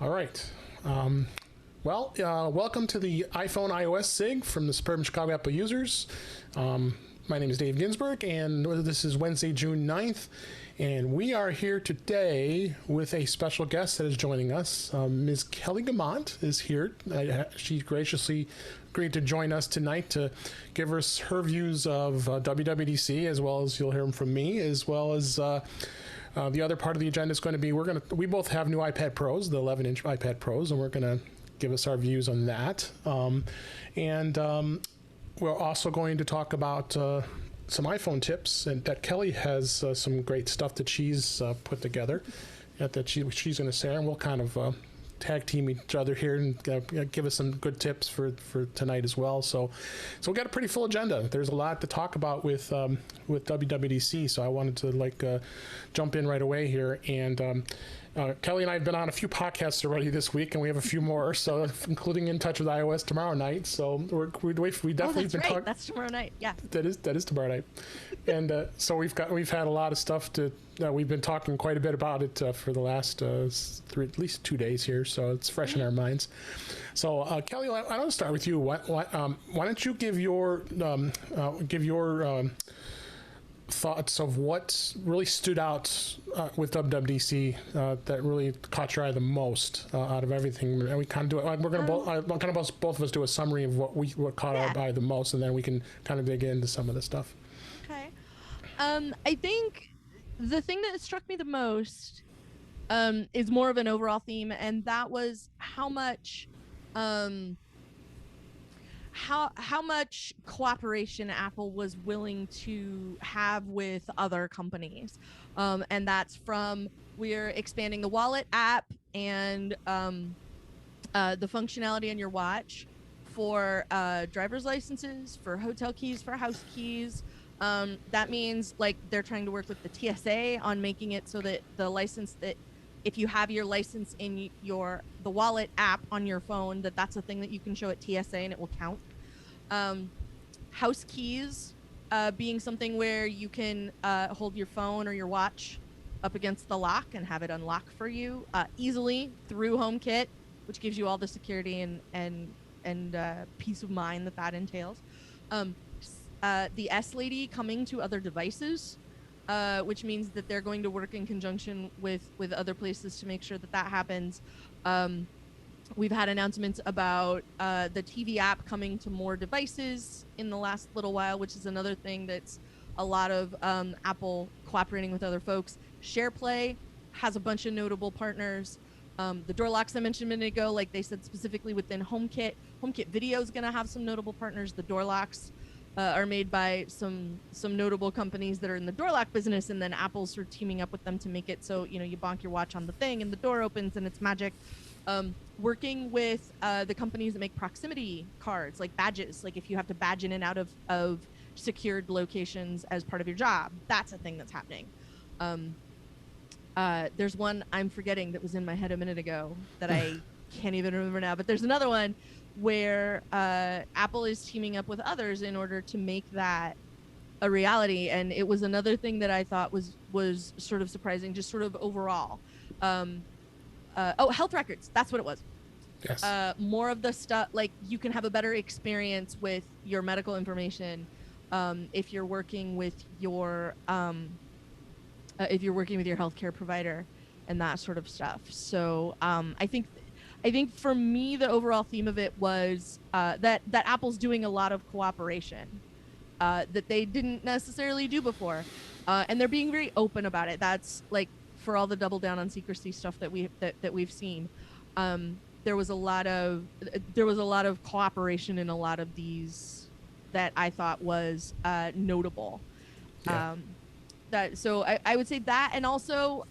All right. Welcome to the iPhone iOS SIG from the Suburban Chicago Apple users. My name is Dave Ginsburg, and this is Wednesday, June 9th. And we are here today with a special guest that is joining us. Ms. Kelly Guimont is here. She graciously agreed to join us tonight to give us her views of WWDC, as well as you'll hear from me, as well as the other part of the agenda is going to be we both have new iPad Pros, the 11-inch iPad Pros, and we're going to give us our views on that. We're also going to talk about some iPhone tips, and that Kelly has some great stuff that she's put together that she's going to share, and we'll kind of tag team each other here and give us some good tips for tonight as well. So we got a pretty full agenda. There's a lot to talk about with WWDC, so I wanted to jump in right away here. And Kelly and I have been on a few podcasts already this week, and we have a few more, so including In Touch with iOS tomorrow night. So we definitely been talking. That's tomorrow night. Yeah. That is tomorrow night, and so we've had a lot of stuff to. We've been talking quite a bit about it for the last at least 2 days here, so it's fresh in our minds. So Kelly, I want to start with you. Why don't you give your thoughts of what really stood out with WWDC that really caught your eye the most out of everything, and we kind of do it. We're going to both of us do a summary of what caught our eye the most, and then we can kind of dig into some of the stuff. Okay. I think the thing that struck me the most is more of an overall theme, and that was how much cooperation Apple was willing to have with other companies. And that's from we're expanding the wallet app and the functionality on your watch for driver's licenses, for hotel keys, for house keys. That means they're trying to work with the TSA on making it so that the license that if you have your license in the wallet app on your phone, that's a thing that you can show at TSA and it will count. House keys being something where you can hold your phone or your watch up against the lock and have it unlock for you easily through HomeKit, which gives you all the security and peace of mind that entails. The S Lady coming to other devices, which means that they're going to work in conjunction with other places to make sure that happens. We've had announcements about the TV app coming to more devices in the last little while, which is another thing that's a lot of Apple cooperating with other folks. SharePlay has a bunch of notable partners. The door locks I mentioned a minute ago, they said specifically within HomeKit. HomeKit Video is going to have some notable partners. The door locks are made by some notable companies that are in the door lock business, and then Apple's sort of teaming up with them to make it so you bonk your watch on the thing and the door opens and it's magic. Working with the companies that make proximity cards, like badges, if you have to badge in and out of secured locations as part of your job, that's a thing that's happening. There's one I'm forgetting that was in my head a minute ago that I can't even remember now, but there's another one where Apple is teaming up with others in order to make that a reality, and it was another thing that I thought was sort of surprising, just sort of overall. Health records, that's what it was. Yes. More of the stuff, you can have a better experience with your medical information if you're working with your healthcare provider and that sort of stuff. So I think for me, the overall theme of it was that Apple's doing a lot of cooperation that they didn't necessarily do before, and they're being very open about it. That's for all the double down on secrecy stuff that we've seen. There was a lot of cooperation in a lot of these that I thought was notable. Yeah. I would say that, and also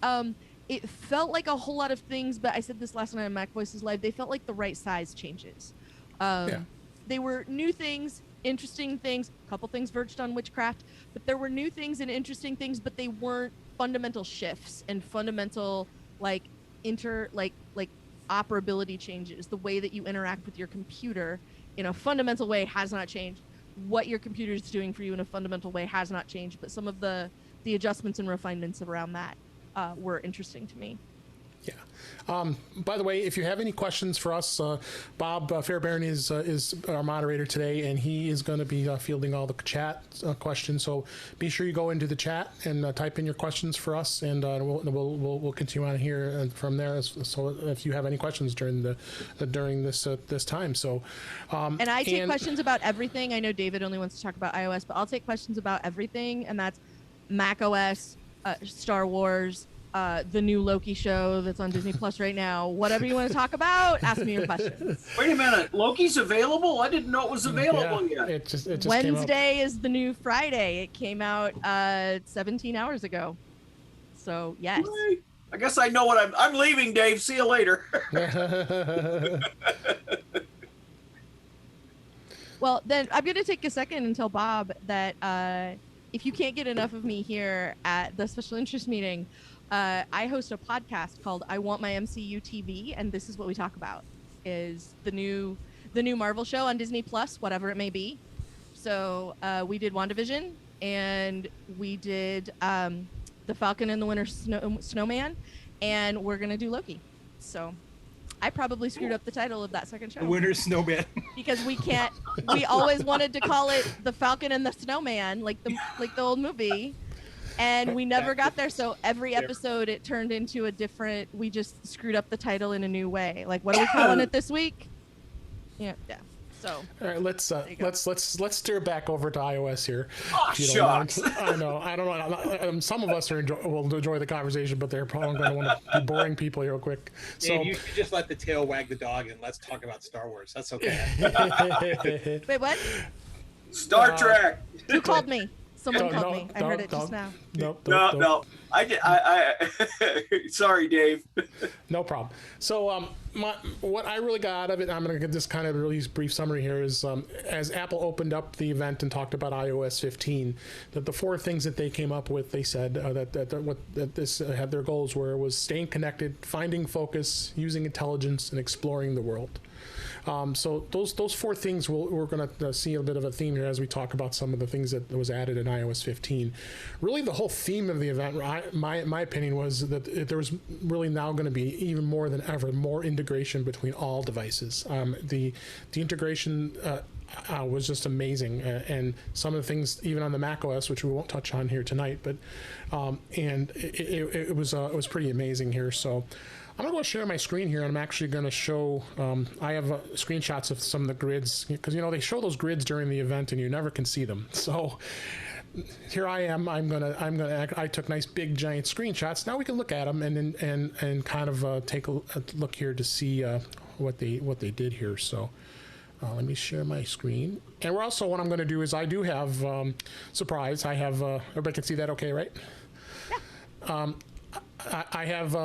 it felt like a whole lot of things, but I said this last night on Mac Voices Live, they felt like the right size changes. They were new things, interesting things, a couple things verged on witchcraft, but there were new things and interesting things, but they weren't fundamental shifts and fundamental operability changes. The way that you interact with your computer in a fundamental way has not changed. What your computer is doing for you in a fundamental way has not changed, but some of the adjustments and refinements around that were interesting to me. Yeah. By the way, if you have any questions for us, Bob Fairbairn is our moderator today, and he is going to be fielding all the chat questions. So be sure you go into the chat and type in your questions for us, and we'll continue on here from there. So if you have any questions during this time, so and I take questions about everything. I know David only wants to talk about iOS, but I'll take questions about everything, and that's Mac OS, Star Wars. The new Loki show that's on Disney Plus right now. Whatever you want to talk about, ask me your questions. Wait a minute, Loki's available? I didn't know it was available yet. It just Wednesday is the new Friday. It came out 17 hours ago. So yes. I guess I know what I'm leaving, Dave. See you later. Well, then I'm going to take a second and tell Bob that if you can't get enough of me here at the special interest meeting, I host a podcast called I Want My MCU TV, and this is what we talk about, is the new Marvel show on Disney Plus, whatever it may be. So we did WandaVision, and we did The Falcon and the Winter Snowman, and we're going to do Loki. So I probably screwed up the title of that second show. The Winter Snowman. Because we always wanted to call it The Falcon and the Snowman, like the old movie. And we never got there, so every episode it turned into a different. We just screwed up the title in a new way. Like, what are we calling it this week? Yeah. So. All right, let's steer back over to iOS here. Oh, shucks! I know. I don't know. Some of us will enjoy the conversation, but they're probably going to want to be boring people real quick. So Dave, you should just let the tail wag the dog and let's talk about Star Wars. That's okay. Wait, what? Star Trek. Who called me? Someone called me. I heard it just now. No. I sorry, Dave. No problem. So what I really got out of it, I'm going to get this kind of really brief summary here, is as Apple opened up the event and talked about iOS 15, that the 4 things that they came up with, they said that this had their goals was staying connected, finding focus, using intelligence, and exploring the world. So those 4 things we're going to see a bit of a theme here as we talk about some of the things that was added in iOS 15. Really, the whole theme of the event, my opinion, was that there was really now going to be, even more than ever, more integration between all devices. The integration was just amazing, and some of the things even on the Mac OS, which we won't touch on here tonight, but and it was pretty amazing here. So I'm going to go share my screen here, and I'm actually going to show, I have screenshots of some of the grids, because, they show those grids during the event and you never can see them. So here I am. I took nice big giant screenshots. Now we can look at them and kind of take a look here to see what they did here. So let me share my screen. And we're also, what I'm going to do is I do have, surprise, I have, everybody can see that okay, right? Yeah. I have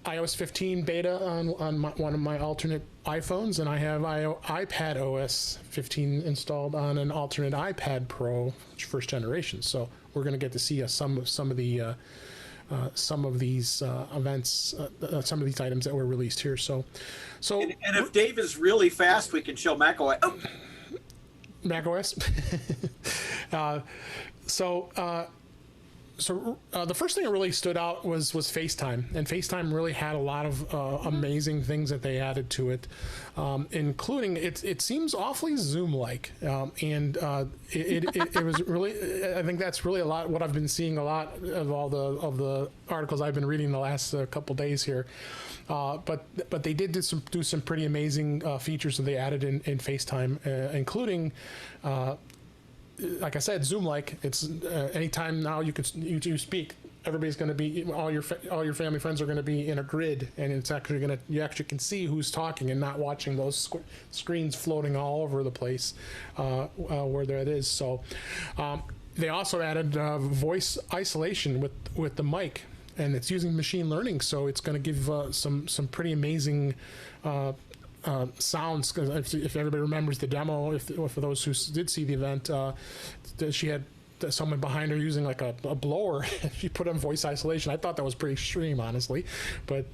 iOS 15 beta on one of my alternate iPhones, and I have iPad OS 15 installed on an alternate iPad Pro first generation. So we're going to get to see some of these events, some of these items that were released here. So and if Dave is really fast, we can show macOS. Oh. macOS. So the first thing that really stood out was FaceTime, and FaceTime really had a lot of amazing things that they added to it, including it seems awfully Zoom-like, and it was really, I think that's really a lot what I've been seeing a lot of all the articles I've been reading the last couple days here, but they did do some pretty amazing features that they added in FaceTime, including. Like I said, Zoom-like. It's anytime now you speak, everybody's going to be, all your family friends are going to be in a grid, and it's actually you actually can see who's talking and not watching those screens floating all over the place where that is. So they also added voice isolation with the mic, and it's using machine learning, so it's going to give some pretty amazing. Sounds, because if everybody remembers the demo, for those who did see the event, she had someone behind her using like a blower. She put on voice isolation. I thought that was pretty extreme, honestly, but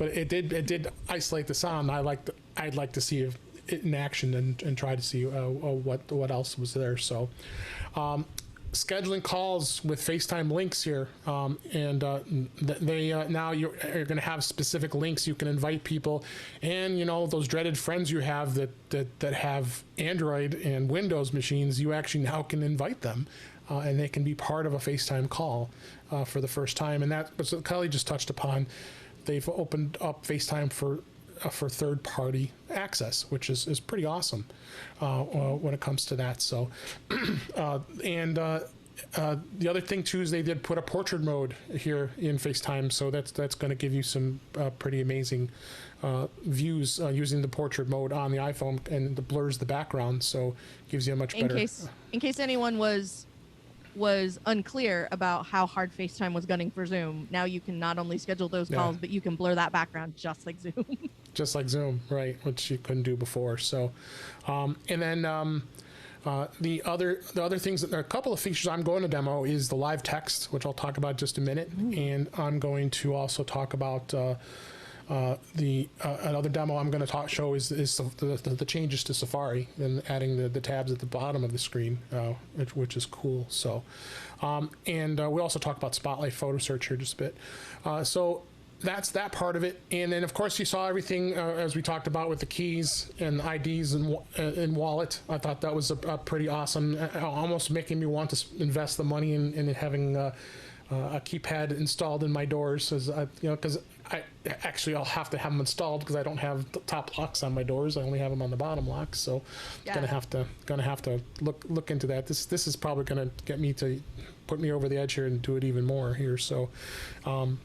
it did isolate the sound. I'd like to see it in action and try to see what else was there. So scheduling calls with FaceTime links here, and they now you're going to have specific links you can invite people, and those dreaded friends you have that have Android and Windows machines, you actually now can invite them, and they can be part of a FaceTime call for the first time. And that was what Kelly just touched upon. They've opened up FaceTime for third-party access, which is pretty awesome when it comes to that. So, the other thing too is they did put a portrait mode here in FaceTime, so that's going to give you some pretty amazing views using the portrait mode on the iPhone, and it blurs the background, so gives you a much better. In case anyone was unclear about how hard FaceTime was gunning for Zoom, now you can not only schedule those calls, but you can blur that background just like Zoom. Just like Zoom, right, which you couldn't do before. So, and then the other things, there are a couple of features I'm going to demo is the live text, which I'll talk about in just a minute. Ooh. And I'm going to also talk about another demo I'm going to show is the changes to Safari and adding the tabs at the bottom of the screen, which is cool. So, and we also talk about Spotlight Photo Search here just a bit. So that's that part of it. And then of course you saw everything as we talked about with the keys and IDs and wallet. I thought that was a pretty awesome, almost making me want to invest the money in having a keypad installed in my doors, as because I'll have to have them installed because I don't have the top locks on my doors. I only have them on the bottom locks, so gonna have to look into that. This is probably gonna get me to put me over the edge here and do it even more here. So, the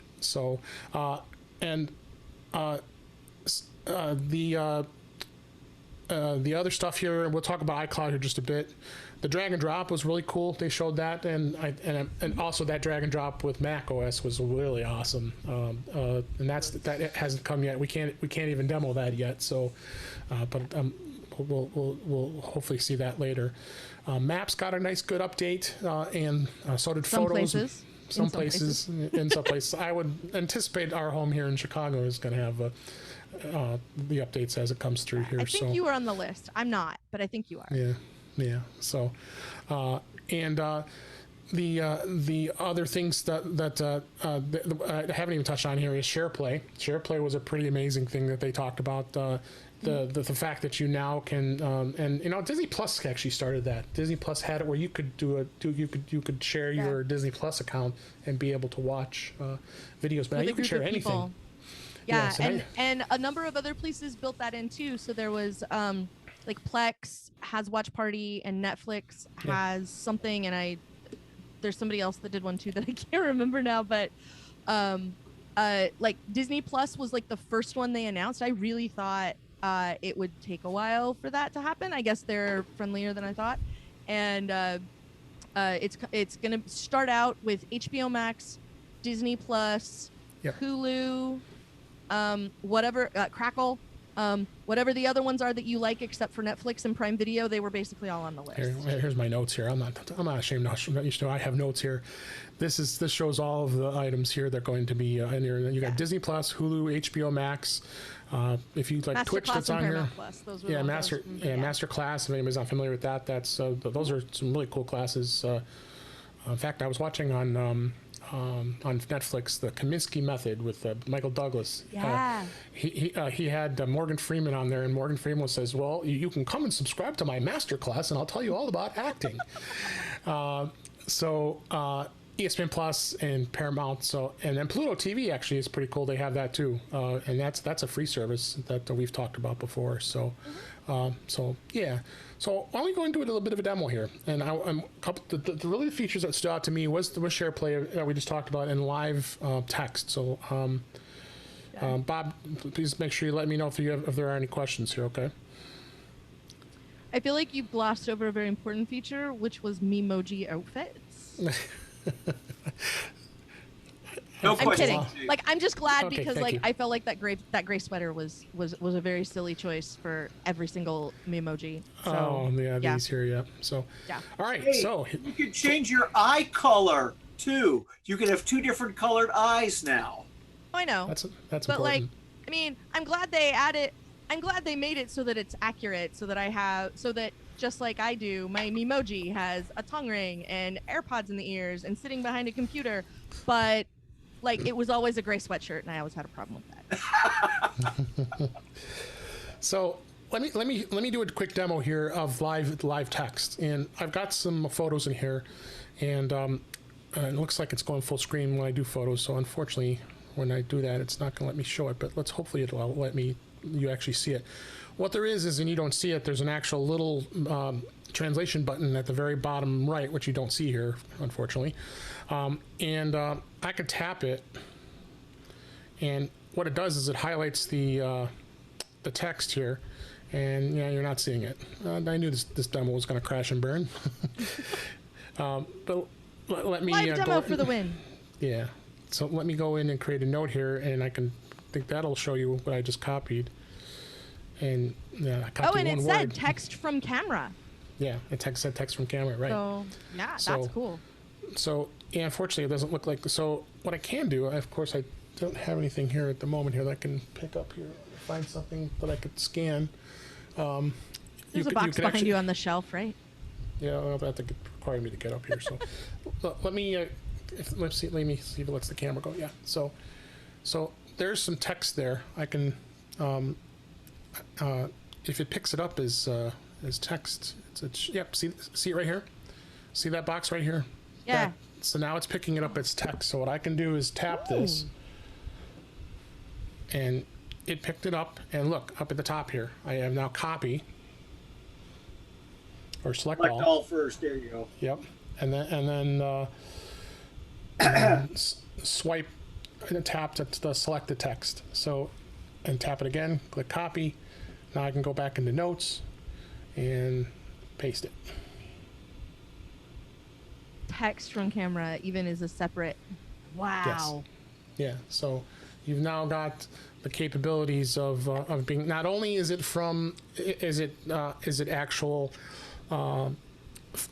other stuff here, we'll talk about iCloud here just a bit. The drag and drop was really cool. They showed that, and also that drag and drop with Mac OS was really awesome. And that hasn't come yet. We can't even demo that yet. So, but we'll hopefully see that later. Maps got a nice good update, and so did Photos. In some places. I would anticipate our home here in Chicago is going to have the updates as it comes through here. I think you were on the list. I'm not, but I think you are. Yeah. So, and the other things that I haven't even touched on here is SharePlay. SharePlay was a pretty amazing thing that they talked about. The fact that you now can and Disney Plus actually started that. Disney Plus had it where you could you could share your Disney Plus account and be able to watch videos, but now you can share anything. People. Yeah, and a number of other places built that in too. So there was like Plex has Watch Party, and Netflix has something, and there's somebody else that did one too that I can't remember now, but like Disney Plus was like the first one they announced. I really thought it would take a while for that to happen. I guess they're friendlier than I thought, and it's gonna start out with HBO Max, Disney Plus, Hulu, whatever, Crackle, whatever the other ones are that you like, except for Netflix and Prime Video. They were basically all on the list. Here's my notes here. I'm not ashamed. I have notes here. This shows all of the items here. They're going to be in here. You got Disney Plus, Hulu, HBO Max. If you like Twitch, that's on here. Master Class. If anybody's not familiar with that, those are some really cool classes. In fact, I was watching on Netflix the Kaminsky Method with Michael Douglas. He had Morgan Freeman on there, and Morgan Freeman says, "Well, you can come and subscribe to my master class, and I'll tell you all about acting." ESPN Plus and Paramount, and then Pluto TV actually is pretty cool. They have that too, and that's a free service that we've talked about before. So why don't we go into a little bit of a demo here? And the really features that stood out to me was SharePlay that we just talked about, and live text. So Bob, please make sure you let me know if there are any questions here. Okay. I feel like you glossed over a very important feature, which was Memoji outfits. No I'm question. kidding. Like, I'm just glad because I felt like that gray sweater was a very silly choice for every single Memoji. So, these here, So, all right. So you can change your eye color too. You can have two different colored eyes now. Oh, I know. That's but important. Like, I mean, I'm glad they made it so that it's accurate, so that just like I do. My Memoji has a tongue ring and AirPods in the ears and sitting behind a computer, but like it was always a gray sweatshirt, and I always had a problem with that. So let me do a quick demo here of live text, and I've got some photos in here, and it looks like it's going full screen when I do photos. So unfortunately, when I do that, it's not going to let me show it. But hopefully it'll let you actually see it. What there is, and you don't see it, there's an actual little translation button at the very bottom right, which you don't see here, unfortunately. I could tap it, and what it does is it highlights the text here, and yeah, you're not seeing it. I knew this demo was going to crash and burn. But let me Live demo for the win. Yeah. So let me go in and create a note here, and I think that'll show you what I just copied. And yeah, I copied and it one said word. text from camera. Yeah, it said text from camera, right? So yeah, So- that's cool. So yeah, unfortunately, it doesn't look like. So what I can do, of course, I don't have anything here at the moment here that I can pick up here. Find something that I could scan. There's a box behind you on the shelf, right? Yeah, well, that require me to get up here. So let me see if it lets the camera go. Yeah. So there's some text there. I can if it picks it up as text. Yep. See it right here. See that box right here? Yeah. So now it's picking it up as text. So what I can do is tap this, and it picked it up. And look up at the top here, I have now copy or select Select all. all first. There you go. Yep, and then swipe and tap to select the text. So, and tap it again. Click copy. Now I can go back into notes and paste it. Text from camera even is a separate. Wow. Yeah. So you've now got the capabilities of being. Not only is it actual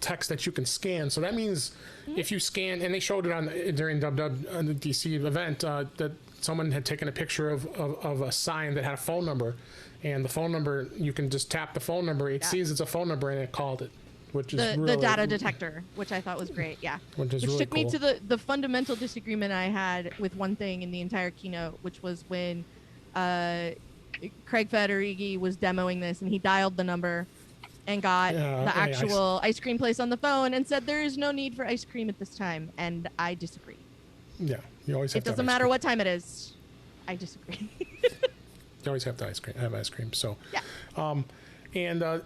text that you can scan. So that means if you scan, and they showed it during WWDC event that someone had taken a picture of a sign that had a phone number, and the phone number, you can just tap the phone number. It sees it's a phone number and it called it, which is the really, data detector, which I thought was great. Yeah. which Which really took me cool. to the fundamental disagreement I had with one thing in the entire keynote, which was when Craig Federighi was demoing this, and he dialed the number and got the actual ice cream place on the phone and said there is no need for ice cream at this time, and I disagree. Yeah, you always have It to have doesn't ice matter cream. what time it is. I disagree. You always have to have ice cream. So, Yeah.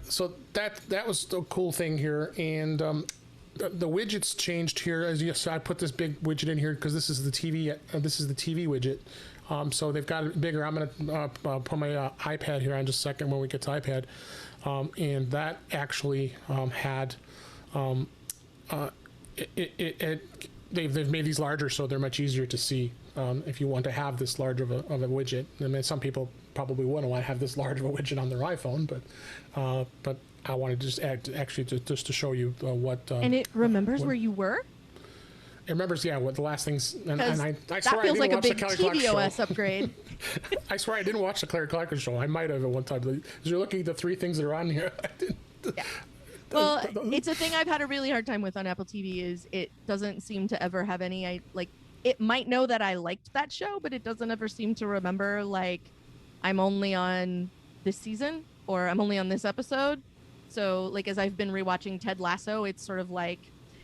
So that was the cool thing here, and the widgets changed here. As you saw, I put this big widget in here because this is the TV. This is the TV widget. So they've got it bigger. I'm gonna put my iPad here on just a second when we get to iPad, and that actually had they've made these larger, so they're much easier to see. If you want to have this large of a widget, I mean, some people probably wouldn't want to have this large of a widget on their iPhone, but I wanted to just to show you what. And it remembers what- where you were? It remembers, what the last things. And I That swear I feels didn't like a watch the big Kelly Clark tvOS show. upgrade. I swear I didn't watch the Kelly Clark show. I might have at one time. As you're looking at the three things that are on here, I didn't. Yeah. Well, it's a thing I've had a really hard time with on Apple TV is it doesn't seem to ever have any, it might know that I liked that show, but it doesn't ever seem to remember, I'm only on this season or I'm only on this episode. So, as I've been rewatching Ted Lasso, it's sort of like,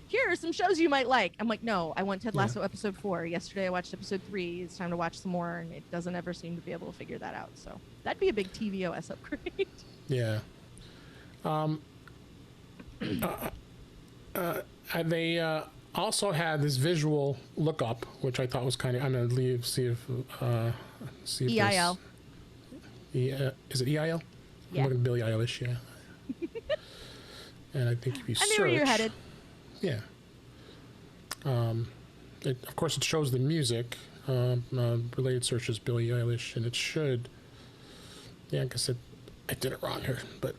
here are some shows you might like. I'm like, no, I want Ted Lasso episode 4. Yesterday I watched episode 3. It's time to watch some more, and it doesn't ever seem to be able to figure that out. So that'd be a big tvOS upgrade. Yeah. They also had this visual lookup, which I thought was kind of. I'm gonna see if EIL. Is it EIL? Yeah. I'm looking at Billie Eilish. Yeah. And I think if you I knew where you're headed. Yeah. Of course, it shows the music. Related searches Billie Eilish, and it should. Yeah, I guess I did it wrong here, but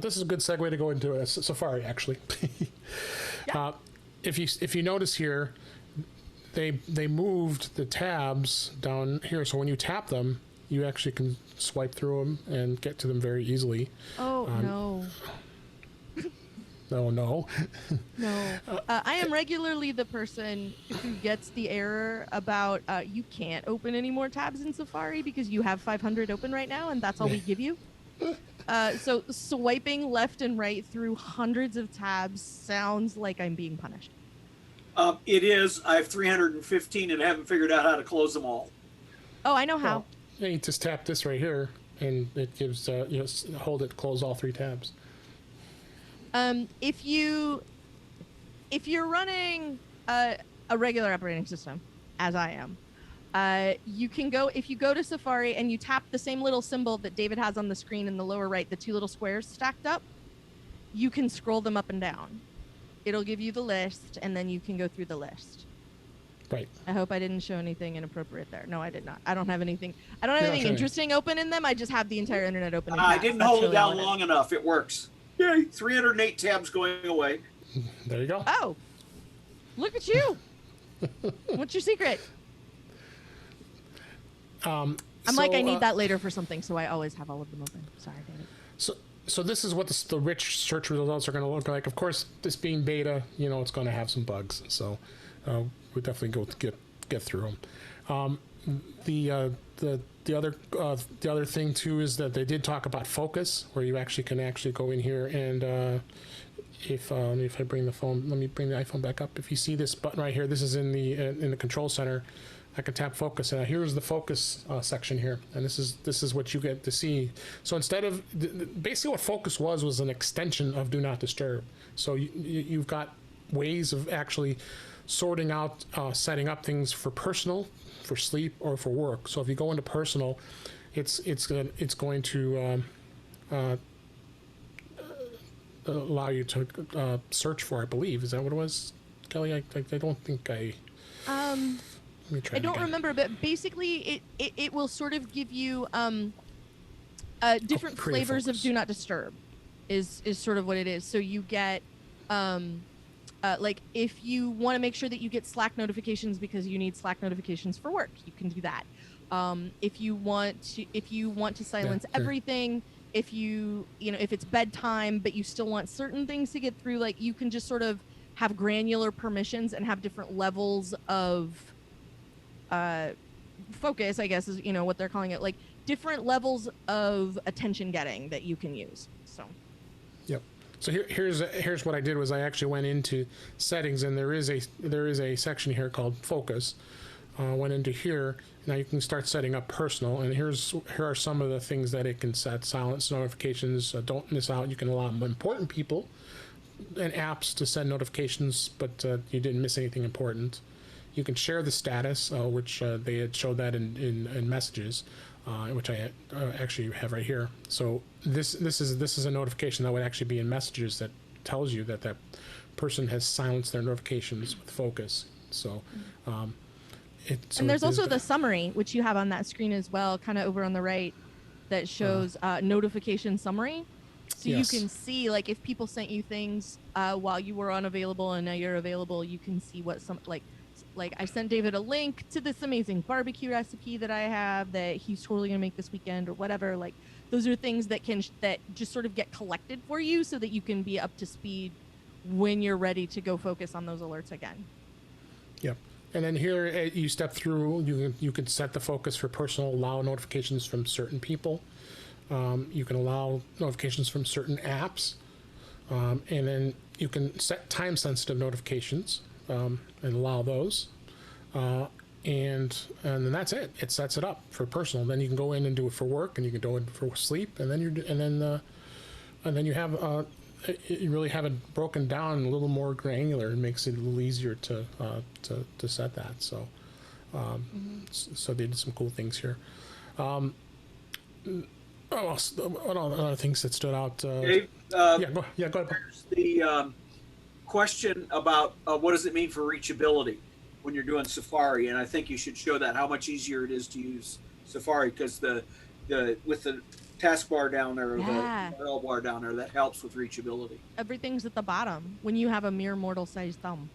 this is a good segue to go into a Safari, actually. Yeah. If you notice here, they moved the tabs down here, so when you tap them, you actually can swipe through them and get to them very easily. Oh, no. No, no. No. I am regularly the person who gets the error about you can't open any more tabs in Safari because you have 500 open right now, and that's all we give you. So swiping left and right through hundreds of tabs sounds like I'm being punished. It is. I have 315 and I haven't figured out how to close them all. Oh, I know how. Well, yeah, you just tap this right here, and it gives hold it, close all 3 tabs. If you're running a regular operating system, as I am, you can go, if you go to Safari and you tap the same little symbol that David has on the screen in the lower right, the 2 little squares stacked up, you can scroll them up and down. It'll give you the list, and then you can go through the list. Right. I hope I didn't show anything inappropriate there. No, I did not. I don't have anything. I don't have anything interesting open in them. I just have the entire internet open. I didn't hold it down long enough. It works. Yay! 308 tabs going away. There you go. Oh, look at you. What's your secret? I'm like, I need that later for something, so I always have all of them open. Sorry, David. So this is what the rich search results are going to look like. Of course, this being beta, it's going to have some bugs. So we definitely get through them. The other thing too is that they did talk about focus, where you can go in here and if I bring the phone, let me bring the iPhone back up. If you see this button right here, this is in the control center. I can tap focus, and here's the focus section here, and this is what you get to see. So instead of basically what focus was an extension of do not disturb. So you've got ways of actually sorting out, setting up things for personal, for sleep, or for work. So if you go into personal, it's going to allow you to search for, I believe. Is that what it was, Kelly? I don't think I. I don't remember, but basically it will sort of give you different flavors of do not disturb is sort of what it is. So you get like if you want to make sure that you get Slack notifications because you need Slack notifications for work, you can do that. If you want to silence everything, if if it's bedtime but you still want certain things to get through, like you can just sort of have granular permissions and have different levels of focus, I guess is what they're calling it, like different levels of attention getting that you can use. So yep. So here's what I did was I actually went into settings, and there is a section here called focus. Went into here. Now you can start setting up personal, and here are some of the things that it can set: silence notifications, don't miss out. You can allow important people and apps to send notifications, but you didn't miss anything important. You can share the status, which they had showed that in messages, which I actually have right here. So this is a notification that would actually be in messages that tells you that person has silenced their notifications with focus. So, and there's also the summary, which you have on that screen as well, kind of over on the right, that shows notification summary. So yes. You can see, like, if people sent you things while you were unavailable and now you're available, you can see what like I sent David a link to this amazing barbecue recipe that I have that he's totally gonna make this weekend or whatever. Like those are things that just sort of get collected for you so that you can be up to speed when you're ready to go focus on those alerts again. Yep. And then here you step through, you can set the focus for personal, allow notifications from certain people. You can allow notifications from certain apps. And then you can set time sensitive notifications. And allow those, and then that's it. It sets it up for personal. Then you can go in and do it for work, and you can go in for sleep, and then you have you really have it broken down a little more granular. It makes it a little easier to set that. So so they did some cool things here. What other things that stood out? Dave, go ahead. There's the question about what does it mean for reachability when you're doing Safari, and I think you should show that how much easier it is to use Safari, because the with the taskbar down there, or the URL bar down there, that helps with reachability. Everything's at the bottom when you have a mere mortal-sized thumb.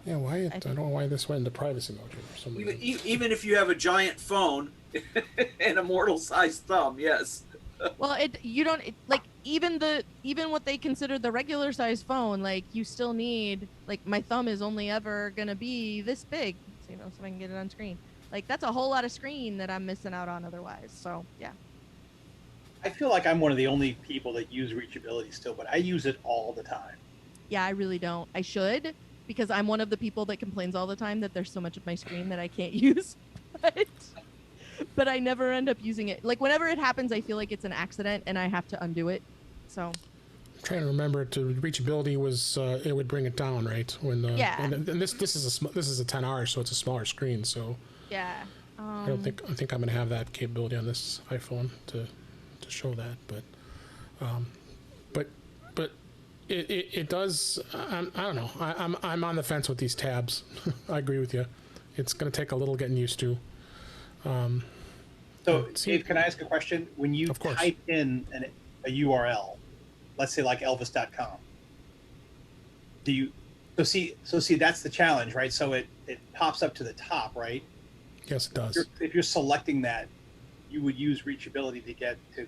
Yeah, why? I don't know why this went into privacy mode for some reason. Even if you have a giant phone and a mortal-sized thumb, yes. Well, even what they consider the regular size phone, like you still need, like my thumb is only ever gonna be this big, so, you know, so I can get it on screen. Like that's a whole lot of screen that I'm missing out on otherwise. So yeah. I feel like I'm one of the only people that use reachability still, but I use it all the time. Yeah, I really don't. I should, because I'm one of the people that complains all the time that there's so much of my screen that I can't use. But I never end up using it. Like whenever it happens, I feel like it's an accident and I have to undo it. So I'm trying to remember, reachability was it would bring it down, right? When yeah. And this is a 10R, so it's a smaller screen. So yeah. I think I'm gonna have that capability on this iPhone to show that, but it does. I don't know. I'm on the fence with these tabs. I agree with you. It's gonna take a little getting used to. So, Dave, can I ask a question? When you Of course. type in a URL, let's say like Elvis.com, do you? So see, that's the challenge, right? So it pops up to the top, right? Yes, it does. If you're selecting that, you would use reachability to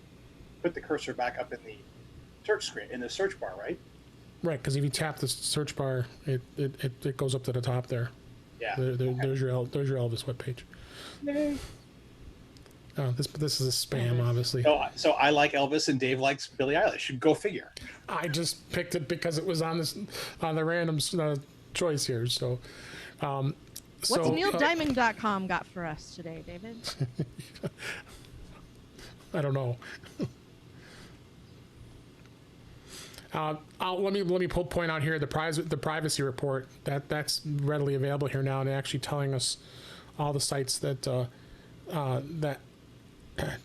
put the cursor back up in the search screen, in the search bar, right? Right, because if you tap the search bar, it goes up to the top there. Yeah. There's your Elvis webpage. Yay. Oh, this is a spam, obviously. So I like Elvis and Dave likes Billie Eilish. Go figure. I just picked it because it was on the random choice here. So, What's so, NeilDiamond.com got for us today, David? I don't know. Let me point out here the privacy report that's readily available here now, and actually telling us all the sites that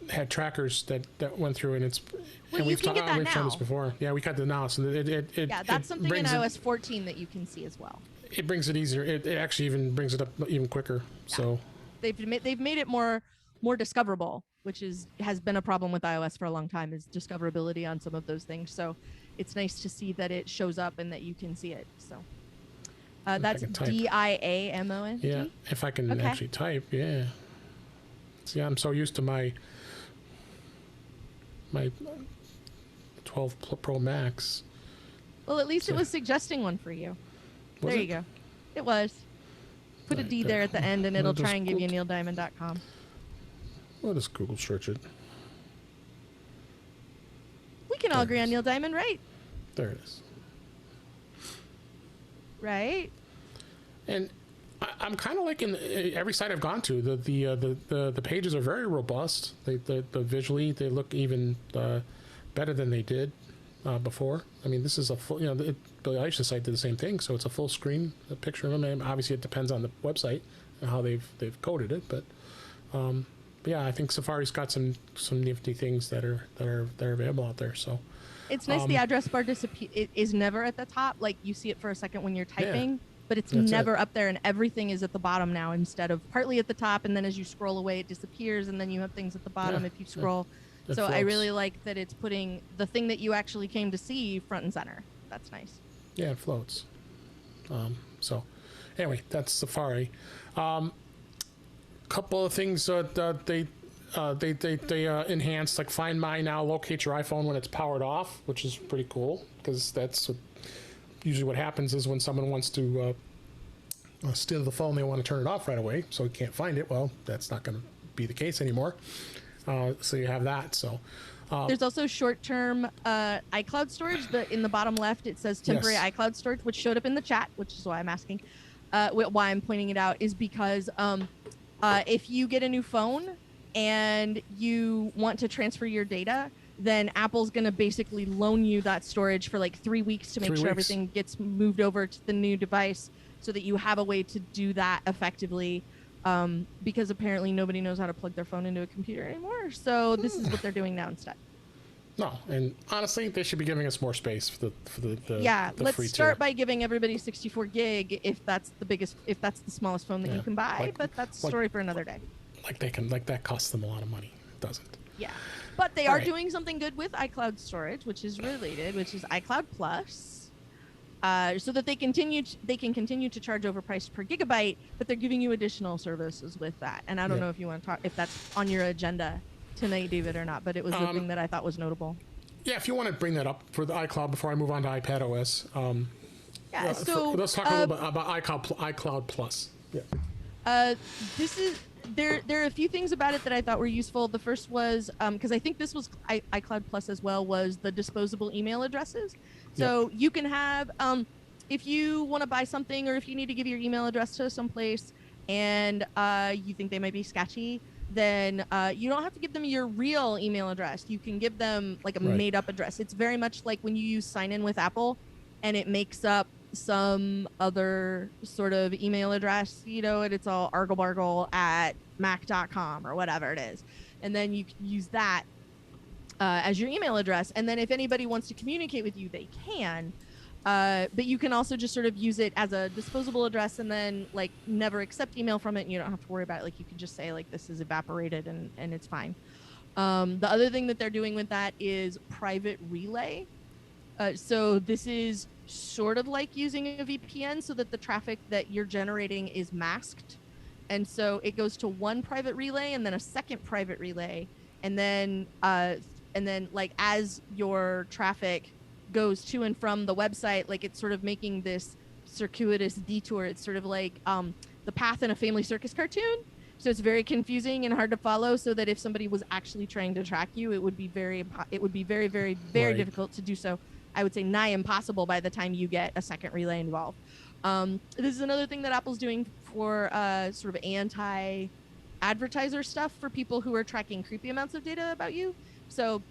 had trackers that went through, and it's. Well, and you we've can get that we've shown now. this before. Yeah, we got the now, so it Yeah, that's something in brings iOS 14 that you can see as well. It brings it easier. It actually even brings it up even quicker. Yeah. So They've made it more discoverable, which has been a problem with iOS for a long time, is discoverability on some of those things. So it's nice to see that it shows up and that you can see it. So that's DIAMOND. yeah, if I can actually type, yeah. See, I'm so used to my 12 Pro Max. Well, at least it was suggesting one for you. There you go. It was. Put a D there at the end, and it'll try and give you NeilDiamond.com. We'll just Google search it. We can all agree on Neil Diamond, right? There it is. Right. And I'm kind of like in every site I've gone to, the pages are very robust. The visually they look even better than they did before. I mean, this is a full, Billie Eilish's site did the same thing, so it's a full screen a picture of them. And obviously, it depends on the website and how they've coded it, but yeah, I think Safari's got some nifty things that are available out there. So it's nice. The address bar it is never at the top. Like you see it for a second when you're typing, but it's never up there, and everything is at the bottom now instead of partly at the top, and then as you scroll away, it disappears, and then you have things at the bottom if you scroll. So floats. I really like that it's putting the thing that you actually came to see front and center. That's nice. Yeah, it floats. So anyway, that's Safari. Couple of things they enhanced, like Find My now locates your iPhone when it's powered off, which is pretty cool, because that's usually what happens is when someone wants to steal the phone, they want to turn it off right away, so you can't find it. Well, that's not going to be the case anymore. So you have that. So there's also short-term iCloud storage. In the bottom left, it says temporary iCloud storage, which showed up in the chat, which is why I'm asking. Why I'm pointing it out is because if you get a new phone and you want to transfer your data, then Apple's going to basically loan you that storage for like 3 weeks to make sure everything gets moved over to the new device, so that you have a way to do that effectively. Because apparently nobody knows how to plug their phone into a computer anymore. So this is what they're doing now instead. No, and honestly, they should be giving us more space for the let's free start tier. by giving everybody 64 gig if that's the smallest phone that you can buy. But that's a story for another day. That costs them a lot of money. It doesn't. Yeah, but they are doing something good with iCloud storage, which is related, which is iCloud Plus. So that they can continue to charge overpriced per gigabyte, but they're giving you additional services with that. And I don't know if you want to talk if that's on your agenda tonight, David, or not. But it was the thing that I thought was notable. Yeah, if you want to bring that up for the iCloud before I move on to iPad OS. Yeah. So let's talk a little bit about iCloud Plus. Yeah. This is there are a few things about it that I thought were useful. The first was because I think this was iCloud Plus as well, was the disposable email addresses. So you can have if you want to buy something, or if you need to give your email address to someplace and you think they might be sketchy, then you don't have to give them your real email address. You can give them like a made up address. It's very much like when you use sign in with Apple and it makes up some other sort of email address, and it's all argle-bargle at mac.com or whatever it is. And then you can use that as your email address. And then if anybody wants to communicate with you, they can. But you can also just sort of use it as a disposable address and then like never accept email from it, and you don't have to worry about it. Like you can just say like this is evaporated and it's fine. The other thing that they're doing with that is private relay. So this is sort of like using a VPN so that the traffic that you're generating is masked. And so it goes to one private relay and then a second private relay. And then like as your traffic goes to and from the website, like it's sort of making this circuitous detour. It's sort of like the path in a Family Circus cartoon. So it's very confusing and hard to follow, so that if somebody was actually trying to track you, it would be very, very difficult to do so. I would say nigh impossible by the time you get a second relay involved. This is another thing that Apple's doing for sort of anti-advertiser stuff for people who are tracking creepy amounts of data about you. So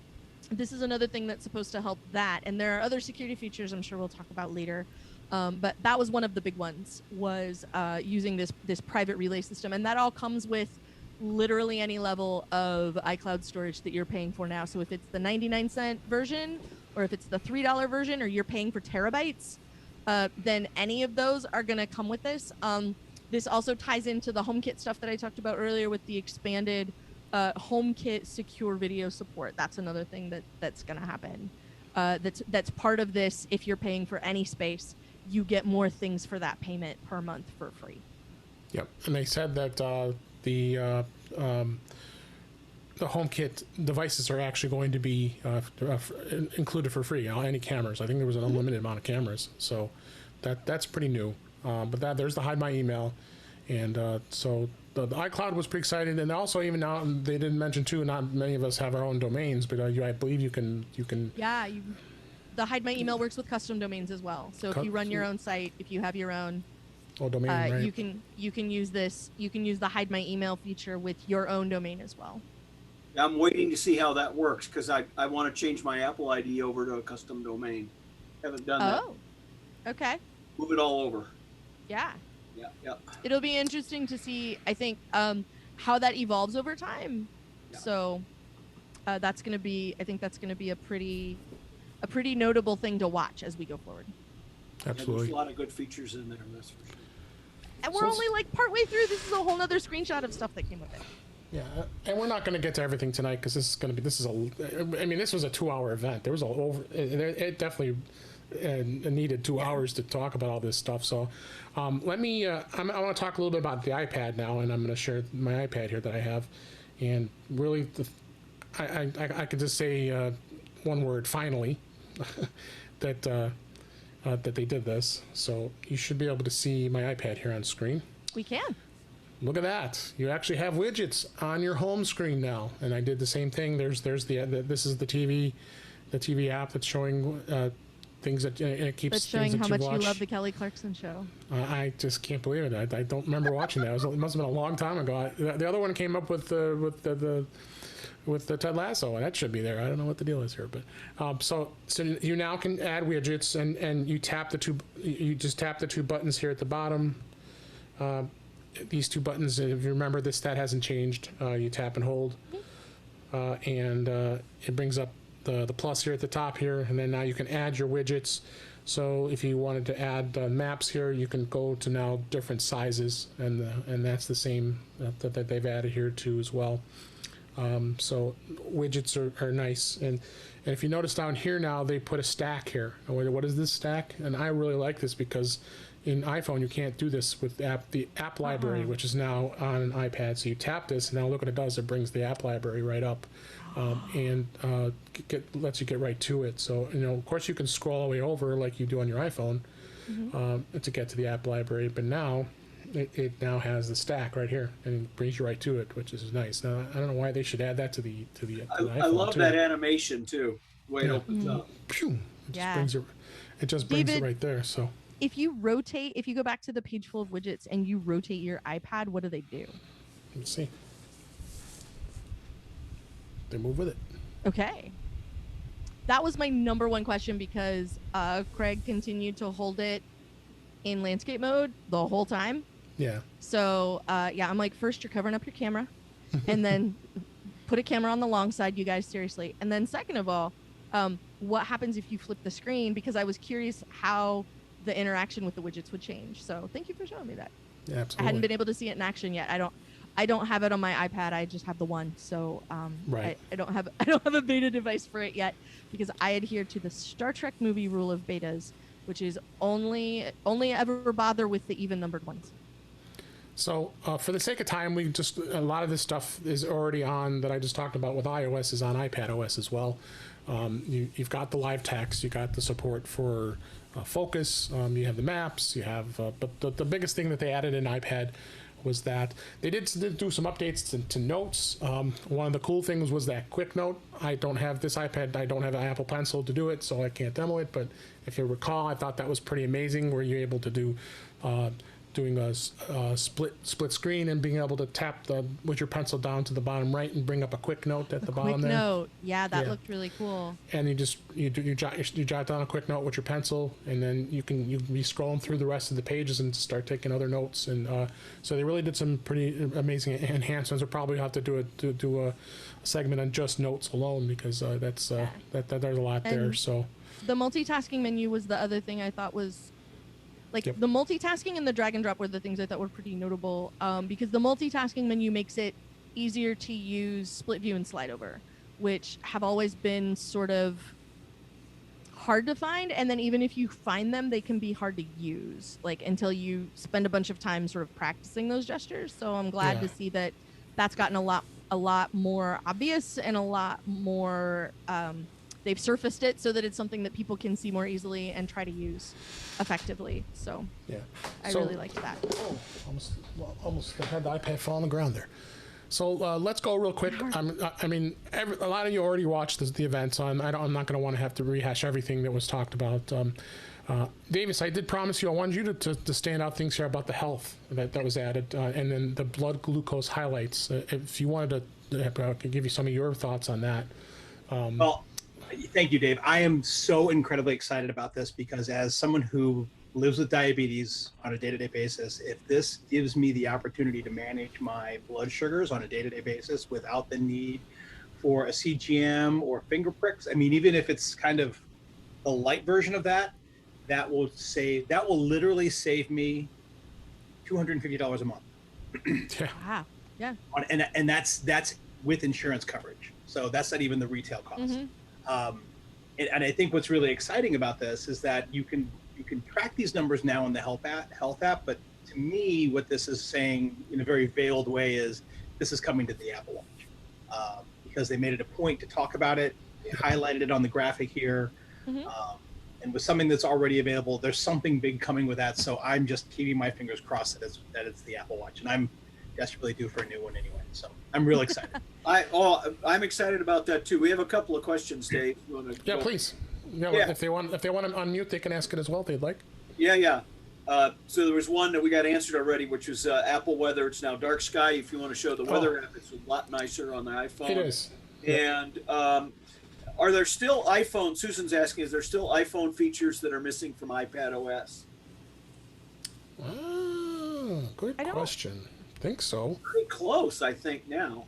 this is another thing that's supposed to help that. And there are other security features I'm sure we'll talk about later. But that was one of the big ones, was using this private relay system. And that all comes with literally any level of iCloud storage that you're paying for now. So if it's the 99-cent version, or if it's the $3 version, or you're paying for terabytes, then any of those are going to come with this. This also ties into the HomeKit stuff that I talked about earlier with the expanded HomeKit secure video support. That's another thing that's going to happen. That's part of this. If you're paying for any space, you get more things for that payment per month for free. Yep, and they said that the HomeKit devices are actually going to be included for free. Any cameras. I think there was an unlimited amount of cameras, so that's pretty new. But there's the hide my email, and so the iCloud was pretty exciting. And also, even now, they didn't mention too, not many of us have our own domains, but I believe you can. Yeah, the hide my email works with custom domains as well. So if you run your own site, if you have your own domain, right? you can use this. You can use the hide my email feature with your own domain as well. I'm waiting to see how that works, because I want to change my Apple ID over to a custom domain. Haven't done that. Oh, okay. Move it all over. Yeah. Yeah. It'll be interesting to see, I think, how that evolves over time. Yeah. So that's going to be a pretty notable thing to watch as we go forward. Absolutely. There's a lot of good features in there, that's for sure. And we're only like partway through. This is a whole nother screenshot of stuff that came with it. Yeah, and we're not going to get to everything tonight, because this was a 2-hour event. There was it definitely needed 2 hours to talk about all this stuff. So I want to talk a little bit about the iPad now, and I'm going to share my iPad here that I have. And really, I could just say one word: finally, that they did this. So you should be able to see my iPad here on screen. We can. Look at that! You actually have widgets on your home screen now, and I did the same thing. This is the TV app that's showing things that it keeps. That's showing how much you watched. love the Kelly Clarkson show. I just can't believe it. I don't remember watching that. It must have been a long time ago. The other one came up with the Ted Lasso, and that should be there. I don't know what the deal is here, but so you now can add widgets, and you tap you just tap the two buttons here at the bottom. These two buttons, if you remember, that hasn't changed. You tap and hold, and it brings up the plus here at the top here, and then now you can add your widgets. So if you wanted to add maps here, you can go to now different sizes, and that's the same that they've added here too as well. So widgets are nice, and if you notice down here now, they put a stack here. What is this stack? And I really like this, because in iPhone you can't do this with the app library, which is now on an iPad. So you tap this, and now look what it does. It brings the app library right up and lets you get right to it. So, of course you can scroll all the way over like you do on your iPhone to get to the app library, but now it now has the stack right here and it brings you right to it, which is nice. Now, I don't know why they should add that to the iPhone. I love too. that animation too, the way it Yeah. opens up. Phew, it Yeah. just brings it. It just brings it David- right there. So If you go back to the page full of widgets and you rotate your iPad, what do they do? let's see. They move with it. Okay. That was my number one question because Craig continued to hold it in landscape mode the whole time. Yeah. So I'm like, first you're covering up your camera, and then put a camera on the long side, you guys, seriously. And then second of all, what happens if you flip the screen? Because I was curious how the interaction with the widgets would change. So thank you for showing me that. Yeah, I absolutely. hadn't been able to see it in action yet. I don't have it on my iPad. I just have the one. So Right. I don't have a beta device for it yet because I adhere to the Star Trek movie rule of betas, which is only ever bother with the even numbered ones. So for the sake of time, a lot of this stuff is already on that I just talked about with iOS is on iPad OS as well. You've got the live text, you got the support for focus, you have the maps, you have, but the biggest thing that they added in iPad was that they did do some updates to notes. One of the cool things was that quick note. I don't have this iPad, I don't have an Apple Pencil to do it, so I can't demo it, but if you recall, I thought that was pretty amazing where you're able to do doing a split screen and being able to tap with your pencil down to the bottom right and bring up a quick note at the bottom Quick there. note. Yeah, that Yeah. looked really cool. And you jot down a quick note with your pencil, and then you be scrolling through the rest of the pages and start taking other notes. And so they really did some pretty amazing enhancements. We'll probably have to do a segment on just notes alone because there's a lot there. And- So The multitasking menu was the other thing I thought was Yep. the multitasking and the drag and drop were the things I thought were pretty notable because the multitasking menu makes it easier to use split view and slide over, which have always been sort of hard to find. And then even if you find them, they can be hard to use, like until you spend a bunch of time sort of practicing those gestures. So I'm glad Yeah. to see that that's gotten a lot more obvious and a lot more they've surfaced it so that it's something that people can see more easily and try to use effectively. So yeah, I So- really liked that. Oh, almost had the iPad fall on the ground there. So let's go real quick. I mean, a lot of you already watched the event, so I'm not going to want to have to rehash everything that was talked about. Davis, I did promise you I wanted you to stand out things here about the health that was added, and then the blood glucose highlights. If you wanted to, I could give you some of your thoughts on that. Well, thank you, Dave. I am so incredibly excited about this because as someone who lives with diabetes on a day-to-day basis, if this gives me the opportunity to manage my blood sugars on a day-to-day basis without the need for a CGM or finger pricks, I mean, even if it's kind of the light version of that, that will literally save me $250 a month. Yeah. Wow. Yeah. And that's with insurance coverage. So that's not even the retail cost. Mhm. And I think what's really exciting about this is that you can track these numbers now in the health app. But to me, what this is saying in a very veiled way is this is coming to the Apple Watch because they made it a point to talk about it. They highlighted it on the graphic here. Mhm. And with something that's already available, there's something big coming with that. So I'm just keeping my fingers crossed that it's the Apple Watch. And I'm desperately due for a new one anyway. So I'm real excited. I'm excited about that too. We have a couple of questions, Dave. You wanna Yeah, go? please. Yeah, Yeah. if they want to unmute, they can ask it as well if they'd like. Yeah. So there was one that we got answered already, which was Apple weather. It's now dark sky. If you want to show the weather app, it's a lot nicer on the iPhone. It is. And are there still iPhone? Susan's asking, is there still iPhone features that are missing from iPad OS? Good I don't- question. Think so. Pretty close, I think now.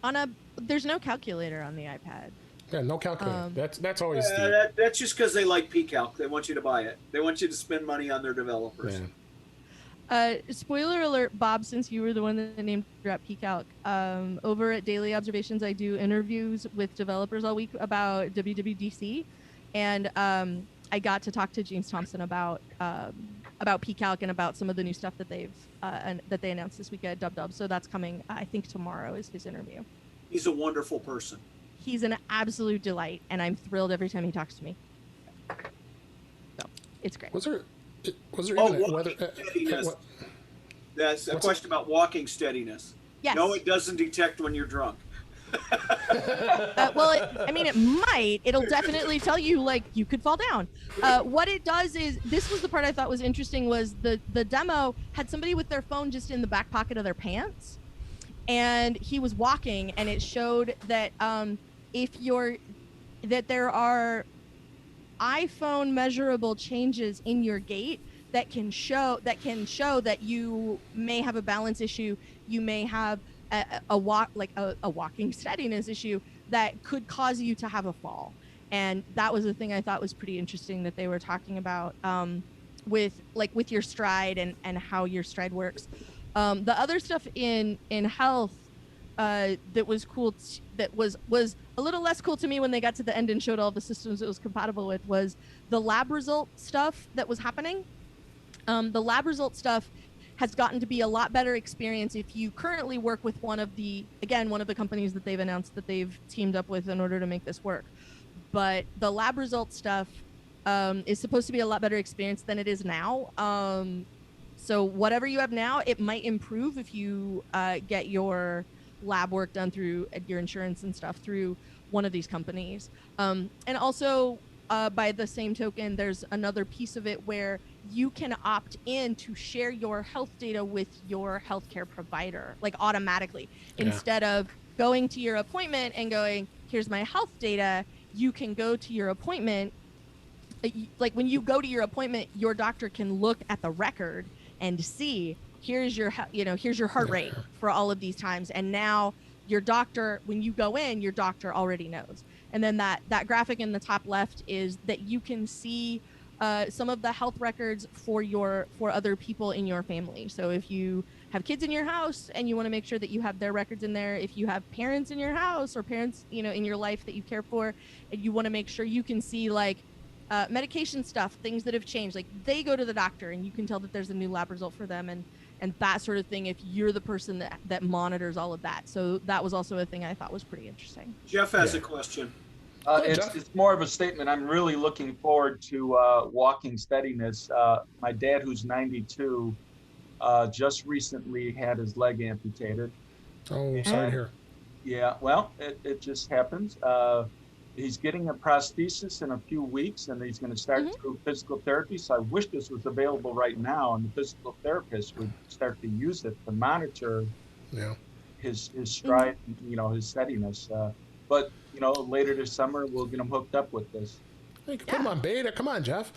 There's no calculator on the iPad. Yeah, no calculator. That's always That's just because they like PCalc. They want you to buy it. They want you to spend money on their developers. yeah. Spoiler alert, Bob, since you were the one that named drop PCalc, over at Daily Observations, I do interviews with developers all week about WWDC, and I got to talk to James Thompson about PCalc and about some of the new stuff that they announced this week at WWDC. So that's coming. I think tomorrow is his interview. He's a wonderful person. he's an absolute delight, and I'm thrilled every time he talks to me. So it's great. Was there Oh, even a walking weather? steadiness. What- That's a What's question about walking steadiness. Yes. No, it doesn't detect when you're drunk. Well, it might. It'll definitely tell you, like, you could fall down. What it does is, this was the part I thought was interesting, was the demo had somebody with their phone just in the back pocket of their pants, and he was walking, and it showed that that there are iPhone measurable changes in your gait that can show that you may have a balance issue, you may have a walking steadiness issue that could cause you to have a fall. And that was the thing I thought was pretty interesting that they were talking about with your stride and how your stride works. The other stuff in health that was cool, that was a little less cool to me when they got to the end and showed all the systems it was compatible with, was the lab result stuff that was happening. The lab result stuff has gotten to be a lot better experience if you currently work with one of the companies that they've announced that they've teamed up with in order to make this work. But the lab result stuff is supposed to be a lot better experience than it is now. So whatever you have now, it might improve if you get your lab work done through your insurance and stuff through one of these companies. And also, by the same token, there's another piece of it where you can opt in to share your health data with your healthcare provider, like automatically. Yeah. Instead of going to your appointment and going, here's my health data, you can go to your appointment. Like when you go to your appointment, your doctor can look at the record and see, here's your heart rate for all of these times. And now your doctor, when you go in, your doctor already knows. And then that graphic in the top left is that you can see some of the health records for other people in your family. So if you have kids in your house and you want to make sure that you have their records in there, if you have parents in your house or parents, in your life that you care for, and you want to make sure you can see like medication stuff, things that have changed, like they go to the doctor and you can tell that there's a new lab result for them and that sort of thing if you're the person that monitors all of that. So that was also a thing I thought was pretty interesting. Jeff has a question. It's more of a statement. I'm really looking forward to walking steadiness. My dad, who's 92, just recently had his leg amputated. Oh, sorry to hear. Yeah, well, it just happens. He's getting a prosthesis in a few weeks, and he's going to start through physical therapy. So I wish this was available right now, and the physical therapist would start to use it to monitor his stride, his steadiness. But later this summer, we'll get him hooked up with this. You can put him on beta. Come on, Jeff.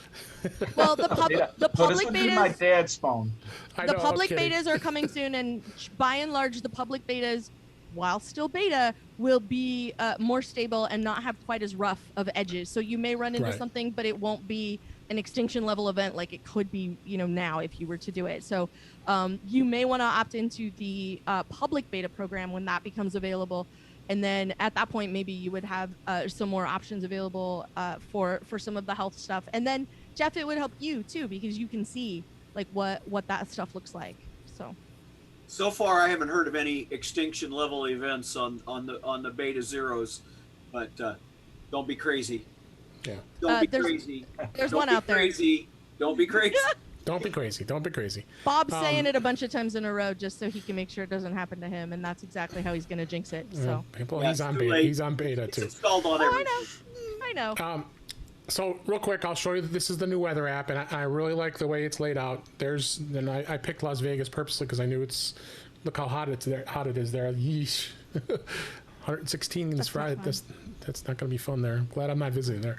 Well, the public betas. My dad's phone. The public betas are coming soon, and by and large, the public betas, while still beta, will be more stable and not have quite as rough of edges. So you may run into something, but it won't be an extinction level event like it could be, now if you were to do it. So you may want to opt into the public beta program when that becomes available. And then at that point, maybe you would have some more options available for some of the health stuff. And then, Jeff, it would help you too, because you can see like what that stuff looks like. So far, I haven't heard of any extinction level events on the beta zeros, but don't be crazy. Yeah. Don't be crazy. There's don't one be out there. Crazy. Don't be crazy. Don't be crazy. Don't be crazy. Bob's saying it a bunch of times in a row just so he can make sure it doesn't happen to him, and that's exactly how he's going to jinx it. So he's on beta. He's on beta too. It's installed on everything. I know. So real quick, I'll show you that this is the new weather app, and I really like the way it's laid out. I picked Las Vegas purposely because I knew look how hot it is there. Yeesh. 116 is Friday. That's not going to be fun there. I'm glad I'm not visiting there.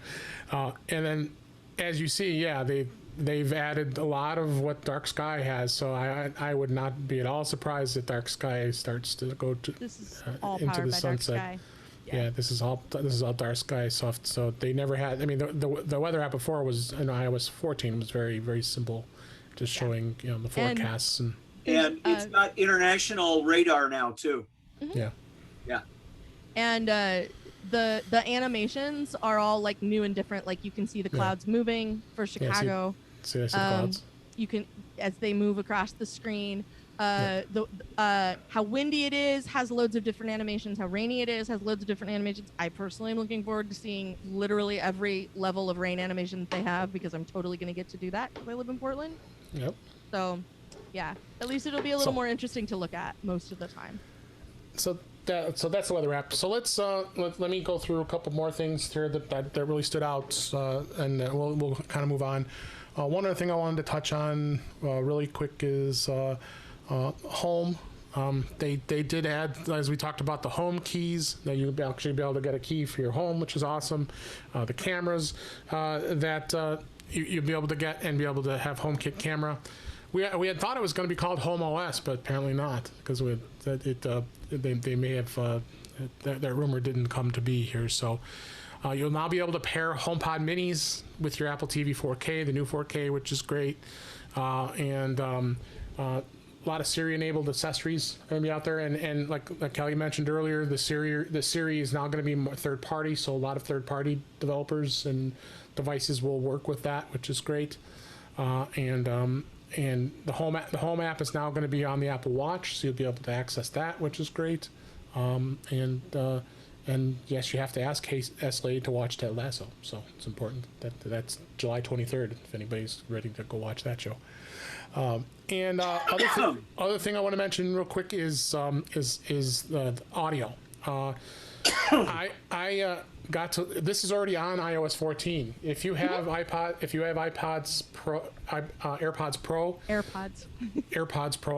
And then, as you see, they've added a lot of what Dark Sky has. So I would not be at all surprised that Dark Sky starts to go to this is all into powered the by sunset. Dark Sky. Yeah, this is all Dark Sky soft. So they never had. I mean, the weather app before was in iOS 14 was very, very simple, just showing the forecasts and it's got international radar now too. Mm-hmm. Yeah. And the animations are all like new and different. Like you can see the clouds moving for Chicago. See the clouds. You can, as they move across the screen. How windy it is has loads of different animations. How rainy it is has loads of different animations. I personally am looking forward to seeing literally every level of rain animation that they have, because I'm totally going to get to do that if I live in Portland. Yep. So, yeah, at least it'll be a little more interesting to look at most of the time. So that's the weather app. So let's let me go through a couple more things here that really stood out, and we'll kind of move on. One other thing I wanted to touch on really quick is home. They did add, as we talked about, the home keys. That you'll actually be able to get a key for your home, which is awesome. The cameras that you'll be able to get and be able to have HomeKit camera. We had thought it was going to be called Home OS, but apparently not, because they may have that rumor didn't come to be here. So you'll now be able to pair HomePod minis with your Apple TV 4K, the new 4K, which is great, and a lot of Siri-enabled accessories are going to be out there, and like Kelly mentioned earlier, the Siri is now going to be more third-party, so a lot of third-party developers and devices will work with that, which is great, and the home app is now going to be on the Apple Watch, so you'll be able to access that, which is great. And yes, you have to ask Slade to watch Ted Lasso, so it's important. That's July 23rd. If anybody's ready to go watch that show. And other thing I want to mention real quick is the audio. I got to. This is already on iOS 14. If you have AirPods Pro, AirPods Pro.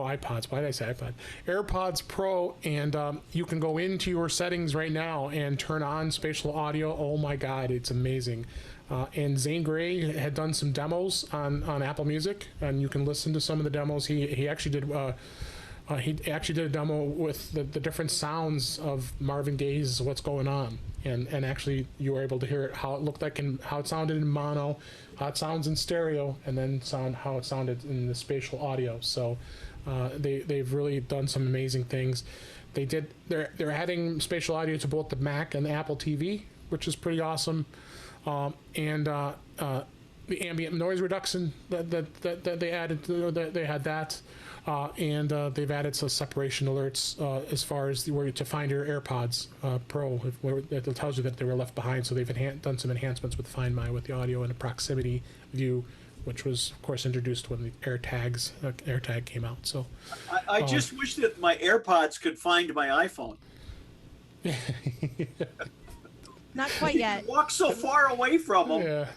Why did I say iPod? AirPods Pro, and you can go into your settings right now and turn on spatial audio. Oh my God, it's amazing. And Zane Grey had done some demos on Apple Music, and you can listen to some of the demos. He actually did. He actually did a demo with the different sounds of Marvin Gaye's "What's Going On," and actually you were able to hear it, how it looked like and how it sounded in mono, how it sounds in stereo, and then how it sounded in the spatial audio. So they've really done some amazing things. They're adding spatial audio to both the Mac and the Apple TV, which is pretty awesome, and the ambient noise reduction that they added, they had that. And they've added some separation alerts as far as where to find your AirPods Pro, where it tells you that they were left behind. So they've done some enhancements with Find My with the audio and a proximity view, which was of course introduced when the AirTag came out. So I just wish that my AirPods could find my iPhone. Not quite yet. Walk so far away from them. Yeah.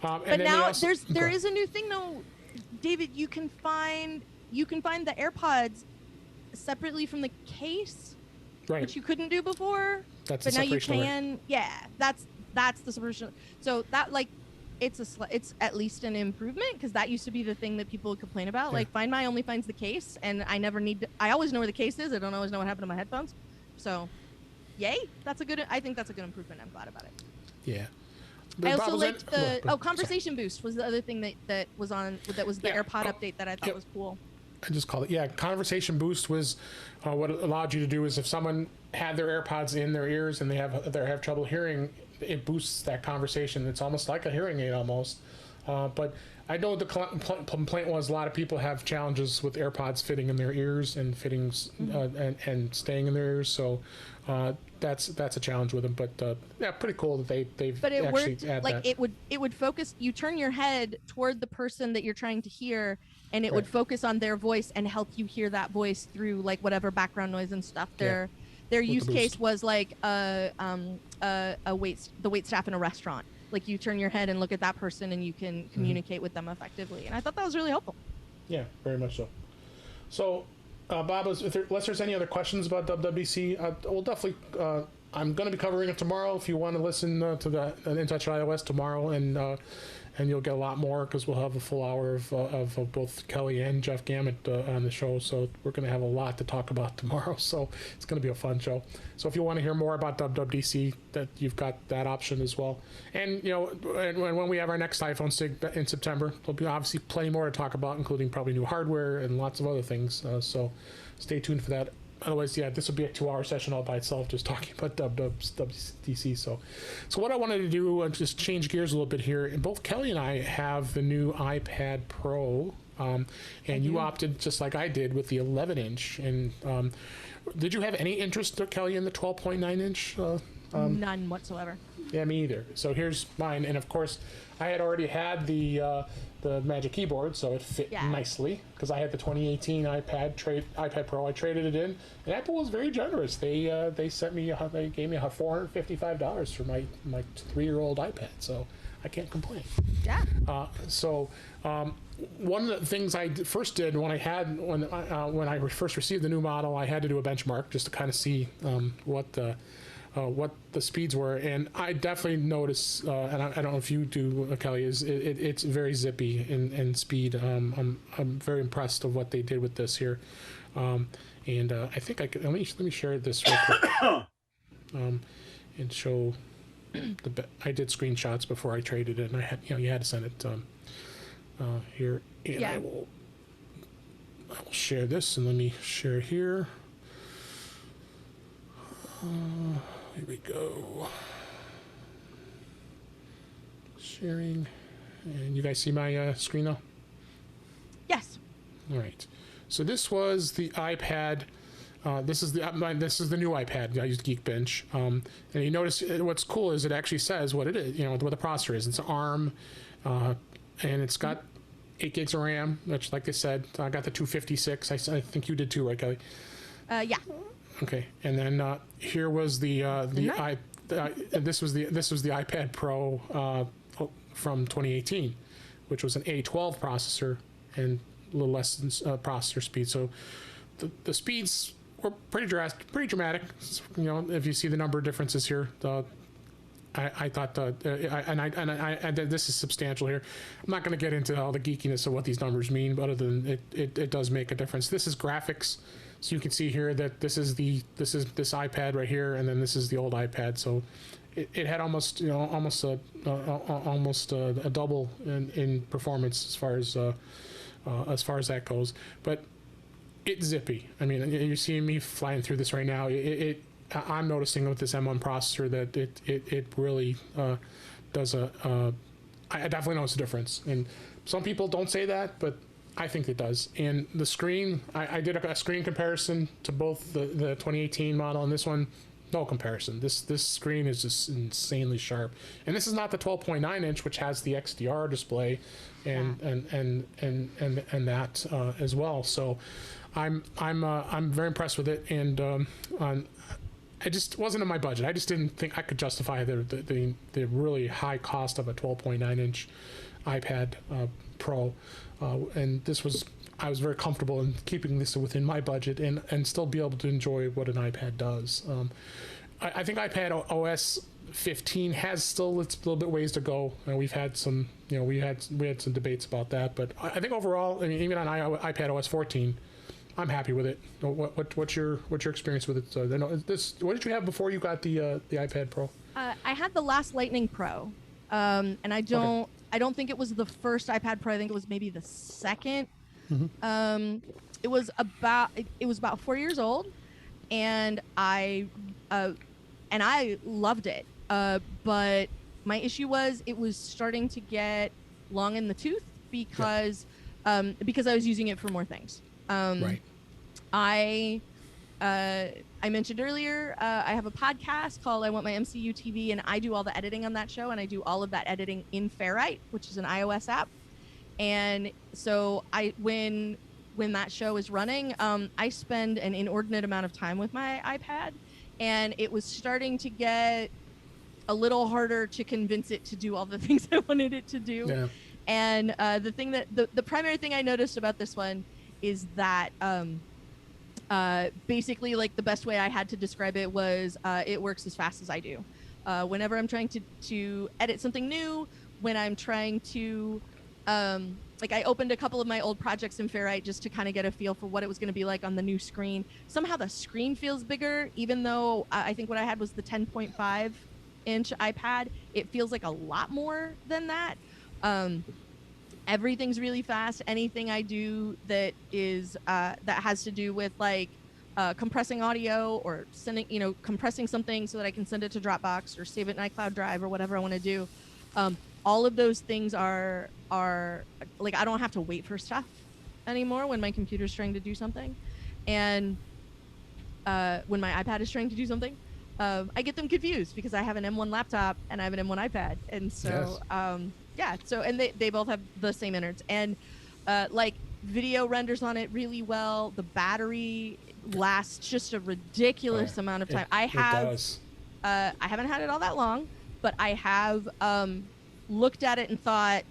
But now there is a new thing though. David, you can find the AirPods separately from the case, right, which you couldn't do before. But now you can. Yeah, that's the separation. So that it's at least an improvement, because that used to be the thing that people would complain about. Yeah. Like Find My only finds the case, and I never need to. I always know where the case is. I don't always know what happened to my headphones. So, yay! I think that's a good improvement. I'm glad about it. Yeah. I also liked Conversation Boost was the other thing that was the AirPod update that I thought was cool. I just called it. Conversation Boost was what it allowed you to do is if someone had their AirPods in their ears and they have trouble hearing, it boosts that conversation. It's almost like a hearing aid almost. But I know the complaint was a lot of people have challenges with AirPods fitting in their ears and fitting and staying in their ears. So that's a challenge with them. But pretty cool that they've but it actually worked, add like that. it would focus. You turn your head toward the person that you're trying to hear, and it would focus on their voice and help you hear that voice through like whatever background noise and stuff. Their use case was like the wait staff in a restaurant. Like you turn your head and look at that person and you can communicate with them effectively. And I thought that was really helpful. Yeah, very much so. So, Bob, unless there's any other questions about WWDC, we'll definitely, I'm going to be covering it tomorrow. If you want to listen to the In Touch iOS tomorrow, and you'll get a lot more because we'll have a full hour of both Kelly and Jeff Gamet on the show. So we're going to have a lot to talk about tomorrow. So it's going to be a fun show. So if you want to hear more about WWDC, that you've got that option as well. And when we have our next iPhone SIG in September, there'll be obviously plenty more to talk about, including probably new hardware and lots of other things. So stay tuned for that. Otherwise, this will be a 2-hour session all by itself, just talking about WWDC. So what I wanted to do, just change gears a little bit here. And both Kelly and I have the new iPad Pro And you opted just like I did with the 11-inch. And did you have any interest, Kelly, in the 12.9-inch? None whatsoever. Yeah, me either. So here's mine, and of course, I had already had the Magic Keyboard, so it fit nicely because I had the 2018 iPad Pro. I traded it in, and Apple was very generous. They gave me $455 for my 3-year-old iPad, so I can't complain. Yeah. One of the things I first did when I first received the new model, I had to do a benchmark just to kind of see what the speeds were, and I definitely noticed, and I don't know if you do, Kelly, it's very zippy in speed. I'm very impressed of what they did with this here, and I think I could let me share this real quick, and show I did screenshots before I traded it, and I had you had to send it here, and I will share this, and let me share here. Here we go. Sharing. And you guys see my screen now? Yes. All right. So this was the iPad. This is the new iPad. I used Geekbench. And you notice what's cool is it actually says what it is. What the processor is. It's an ARM, and it's got 8 gigs of RAM. Which, like I said, I got the 256. I think you did too, right, Kelly? Yeah. Okay, and then here was this was the iPad Pro from 2018, which was an A12 processor and a little less than processor speed. So the speeds were pretty dramatic. If you see the number of differences here, I thought this is substantial here. I'm not going to get into all the geekiness of what these numbers mean, but other than it does make a difference. This is graphics. So you can see here that this is this iPad right here, and then this is the old iPad. So it had almost a double in performance as far as that goes. But it's zippy. I mean, you're seeing me flying through this right now. I'm noticing with this M1 processor that it really does I definitely notice a difference. And some people don't say that, but I think it does. And the screen, I did a screen comparison to both the 2018 model and this one. No comparison. This screen is just insanely sharp. And this is not the 12.9-inch, which has the XDR display and that as well. So I'm very impressed with it. And it just wasn't in my budget. I just didn't think I could justify the really high cost of a 12.9-inch iPad Pro. And I was very comfortable in keeping this within my budget and still be able to enjoy what an iPad does. I think iPad OS 15 has still it's a little bit ways to go. We've had some, we had some debates about that, but I think overall, I mean, even on iPad OS 14, I'm happy with it. What's your experience with it? What did you have before you got the iPad Pro? I had the last Lightning Pro, and I don't think it was the first iPad Pro. I think it was maybe the second. Mm-hmm. It was about 4 years old, and I loved it. But my issue was it was starting to get long in the tooth because I was using it for more things. Right. I mentioned earlier, I have a podcast called I Want My MCU TV, and I do all the editing on that show, and I do all of that editing in Ferrite, which is an iOS app. And so when that show is running, I spend an inordinate amount of time with my iPad, and it was starting to get a little harder to convince it to do all the things I wanted it to do. Yeah. And the primary thing I noticed about this one is that basically, like, the best way I had to describe it was it works as fast as I do. Whenever I'm trying to edit something new, when I'm trying to I opened a couple of my old projects in Ferrite just to kind of get a feel for what it was going to be like on the new screen. Somehow the screen feels bigger, even though I think what I had was the 10.5-inch iPad. It feels like a lot more than that. Everything's really fast. Anything I do that is that has to do with compressing audio or compressing something so that I can send it to Dropbox or save it in iCloud Drive or whatever I want to do, all of those things are like, I don't have to wait for stuff anymore when my computer's trying to do something, and when my iPad is trying to do something. I get them confused because I have an M1 laptop and I have an M1 iPad, and so yeah. So and they both have the same innards, and like video renders on it really well. The battery lasts just a ridiculous amount of time. I haven't had it all that long, but I have looked at it and thought,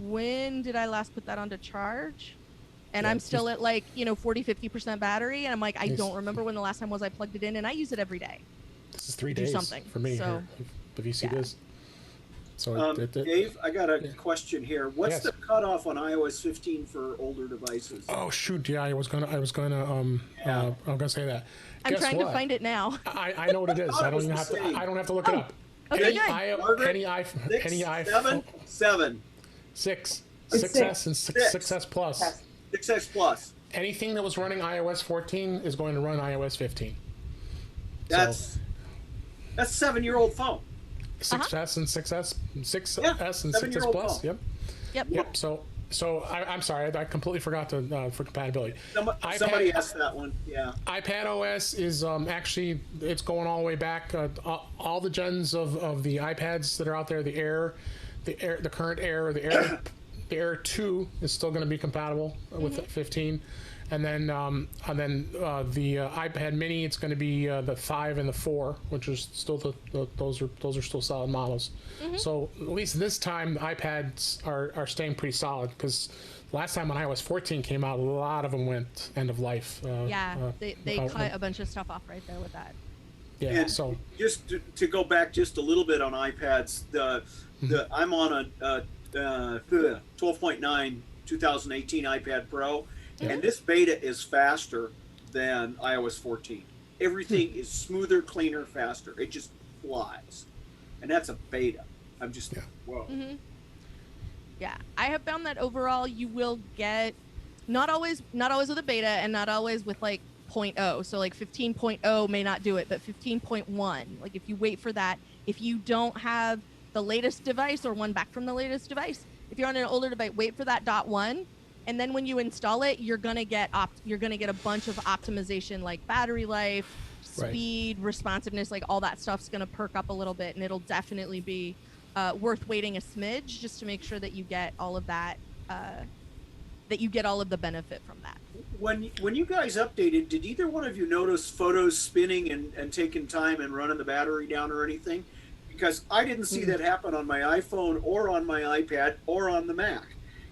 when did I last put that onto charge? And I'm still at like, 40-50% battery, and I'm like, I don't remember when the last time was I plugged it in, and I use it every day. This is 3 days for me here. The VC does. So Dave, I got a question here. What's the cutoff on iOS 15 for older devices? Oh shoot! Yeah, I was gonna say that. I'm trying to find it now. I know what it is. I don't even have to. I don't have to look it up. Okay, good. Any iPhone. 7. 6. 6S and 6S Plus. 6S Plus. Anything that was running iOS 14 is going to run iOS 15. That's a 7-year-old phone. 6S and 6S and 6S Plus. Phone. Yep. So I'm sorry, I completely forgot to for compatibility. Somebody asked that one. Yeah. iPad OS is actually, it's going all the way back. All the gens of the iPads that are out there, the current Air, the Air 2 is still going to be compatible with 15. And then the iPad Mini, it's going to be the 5 and the 4, which is still those are still solid models. So at least this time the iPads are staying pretty solid, because last time when iOS 14 came out, a lot of them went end of life. They cut a bunch of stuff off right there with that. Yeah. And so just to go back just a little bit on iPads, I'm on a 12.9 2018 iPad Pro. And this beta is faster than iOS 14. Everything is smoother, cleaner, faster. It just flies. And that's a beta. I'm just, whoa. Yeah, I have found that overall you will get, not always with a beta, and not always with like 0.0. So like 15.0 may not do it, but 15.1, like if you wait for that, if you don't have the latest device or one back from the latest device, if you're on an older device, wait for that .1. And then when you install it, you're gonna get a bunch of optimization, like battery life, speed, responsiveness, like all that stuff's gonna perk up a little bit, and it'll definitely be worth waiting a smidge just to make sure that you get all of that, that you get all of the benefit from that. When you guys updated, did either one of you notice photos spinning and taking time and running the battery down or anything? Because I didn't see that happen on my iPhone or on my iPad or on the Mac.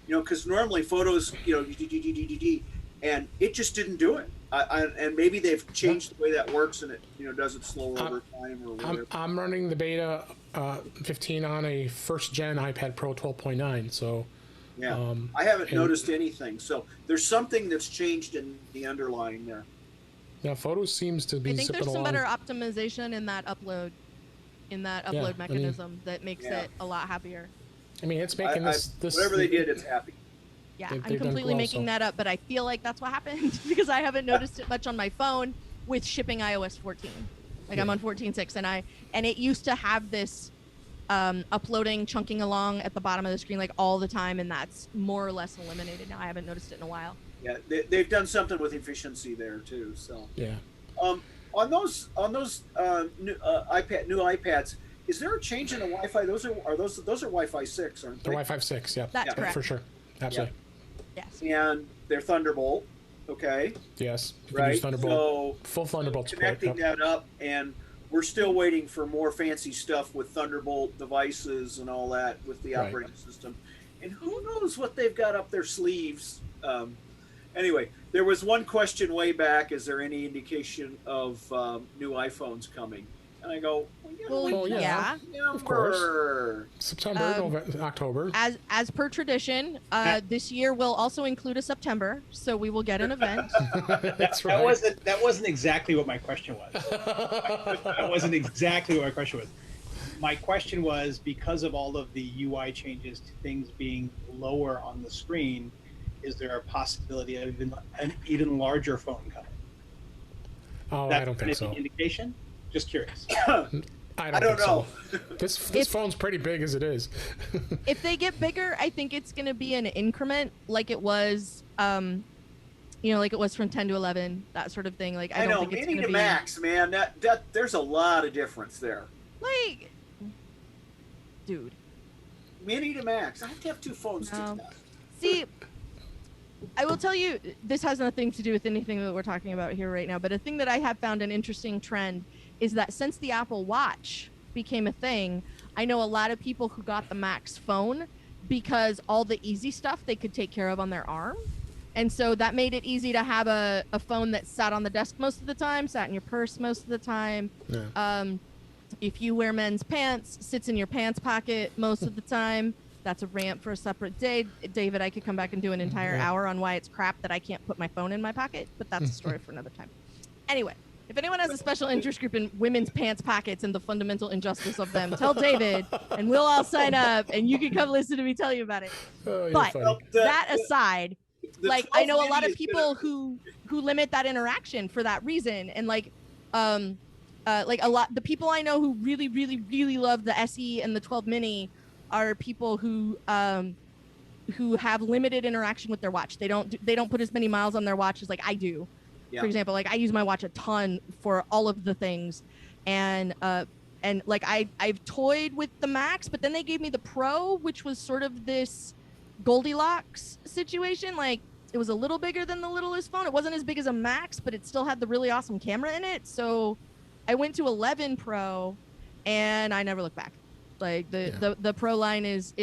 Because normally photos, and it just didn't do it. And maybe they've changed the way that works, and it, does it slower over time or whatever. I'm running the beta 15 on a first gen iPad Pro 12.9. So yeah, I haven't noticed anything. So there's something that's changed in the underlying there. Yeah, photos seems to be. I think zipping there's some along. better optimization in that upload, mechanism that makes it a lot happier. I mean, it's making this whatever they did, it's happy. Yeah, I'm completely making that up, but I feel like that's what happened because I haven't noticed it much on my phone with shipping iOS 14. Like I'm on 14.6, and it used to have this uploading, chunking along at the bottom of the screen like all the time, and that's more or less eliminated now. I haven't noticed it in a while. Yeah, they've done something with efficiency there too. So yeah. On those new iPads. Is there a change in the Wi-Fi? Those are Wi-Fi 6, aren't they? They're Wi-Fi 6, yeah. That's correct. For sure. Absolutely. Yeah. Yes. And they're Thunderbolt, okay? Yes. You can right. use Thunderbolt. Full Thunderbolt support. Connecting that up, and we're still waiting for more fancy stuff with Thunderbolt devices and all that with the operating system. And who knows what they've got up their sleeves. Anyway, there was one question way back, is there any indication of new iPhones coming? And I go, yeah, of course. September, October. As per tradition, this year will also include a September, so we will get an event. That's right. That wasn't exactly what my question was. That wasn't exactly what my question was. My question was, because of all of the UI changes to things being lower on the screen, is there a possibility of an even larger phone coming? Oh, I don't think so. Indication? Just curious. I don't think know. so. This phone's pretty big as it is. If they get bigger, I think it's going to be an increment like it was, like it was from 10 to 11, that sort of thing. Like, I don't know, think it's mini going to be max, man. That there's a lot of difference there. like, dude. Mini to max. I have to have two phones to No. test. See, I will tell you, this has nothing to do with anything that we're talking about here right now, but a thing that I have found an interesting trend is that since the Apple Watch became a thing, I know a lot of people who got the Max phone because all the easy stuff they could take care of on their arm. And so that made it easy to have a phone that sat on the desk most of the time, sat in your purse most of the time. Yeah. If you wear men's pants, sits in your pants pocket most of the time. That's a rant for a separate day. David, I could come back and do an entire hour on why it's crap that I can't put my phone in my pocket, but that's a story for another time. Anyway, if anyone has a special interest group in women's pants pockets and the fundamental injustice of them, tell David, and we'll all sign up, and you can come listen to me tell you about it. Oh, But funny. that aside, like, I know a lot of 12 people who limit that interaction for that reason, and like a lot the people I know who really, really, really love the SE and the 12 mini are people who have limited interaction with their watch. They don't put as many miles on their watch as like I do. Yeah. For example, like I use my watch a ton for all of the things, and like I've toyed with the Max, but then they gave me the Pro, which was sort of this Goldilocks situation. Like it was a little bigger than the littlest phone. It wasn't as big as a Max, but it still had the really awesome camera in it. So I went to 11 Pro, and I never looked back. Like the Pro line is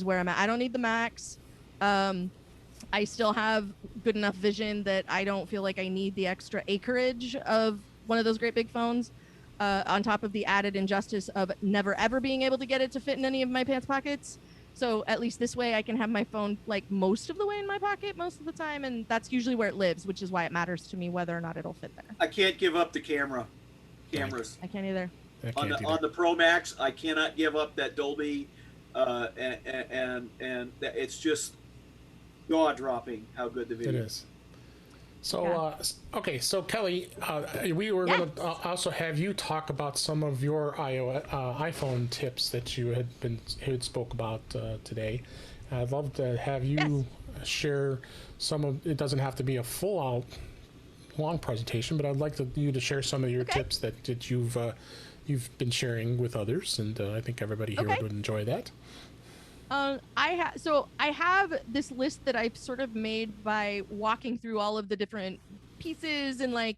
where I'm at. I don't need the Max. I still have good enough vision that I don't feel like I need the extra acreage of one of those great big phones, on top of the added injustice of never ever being able to get it to fit in any of my pants pockets. So at least this way I can have my phone like most of the way in my pocket most of the time, and that's usually where it lives, which is why it matters to me whether or not it'll fit there. I can't give up the cameras. I can't either. On the Pro Max, I cannot give up that Dolby, and it's just jaw-dropping how good the video It is. So, okay, so Kelly, we were going to also have you talk about some of your iPhone tips that you had spoke about today. I'd love to have you share some of. It doesn't have to be a full-out long presentation, but I'd like you to share some of your tips that you've been sharing with others, and I think everybody here would enjoy that. I have this list that I've sort of made by walking through all of the different pieces and like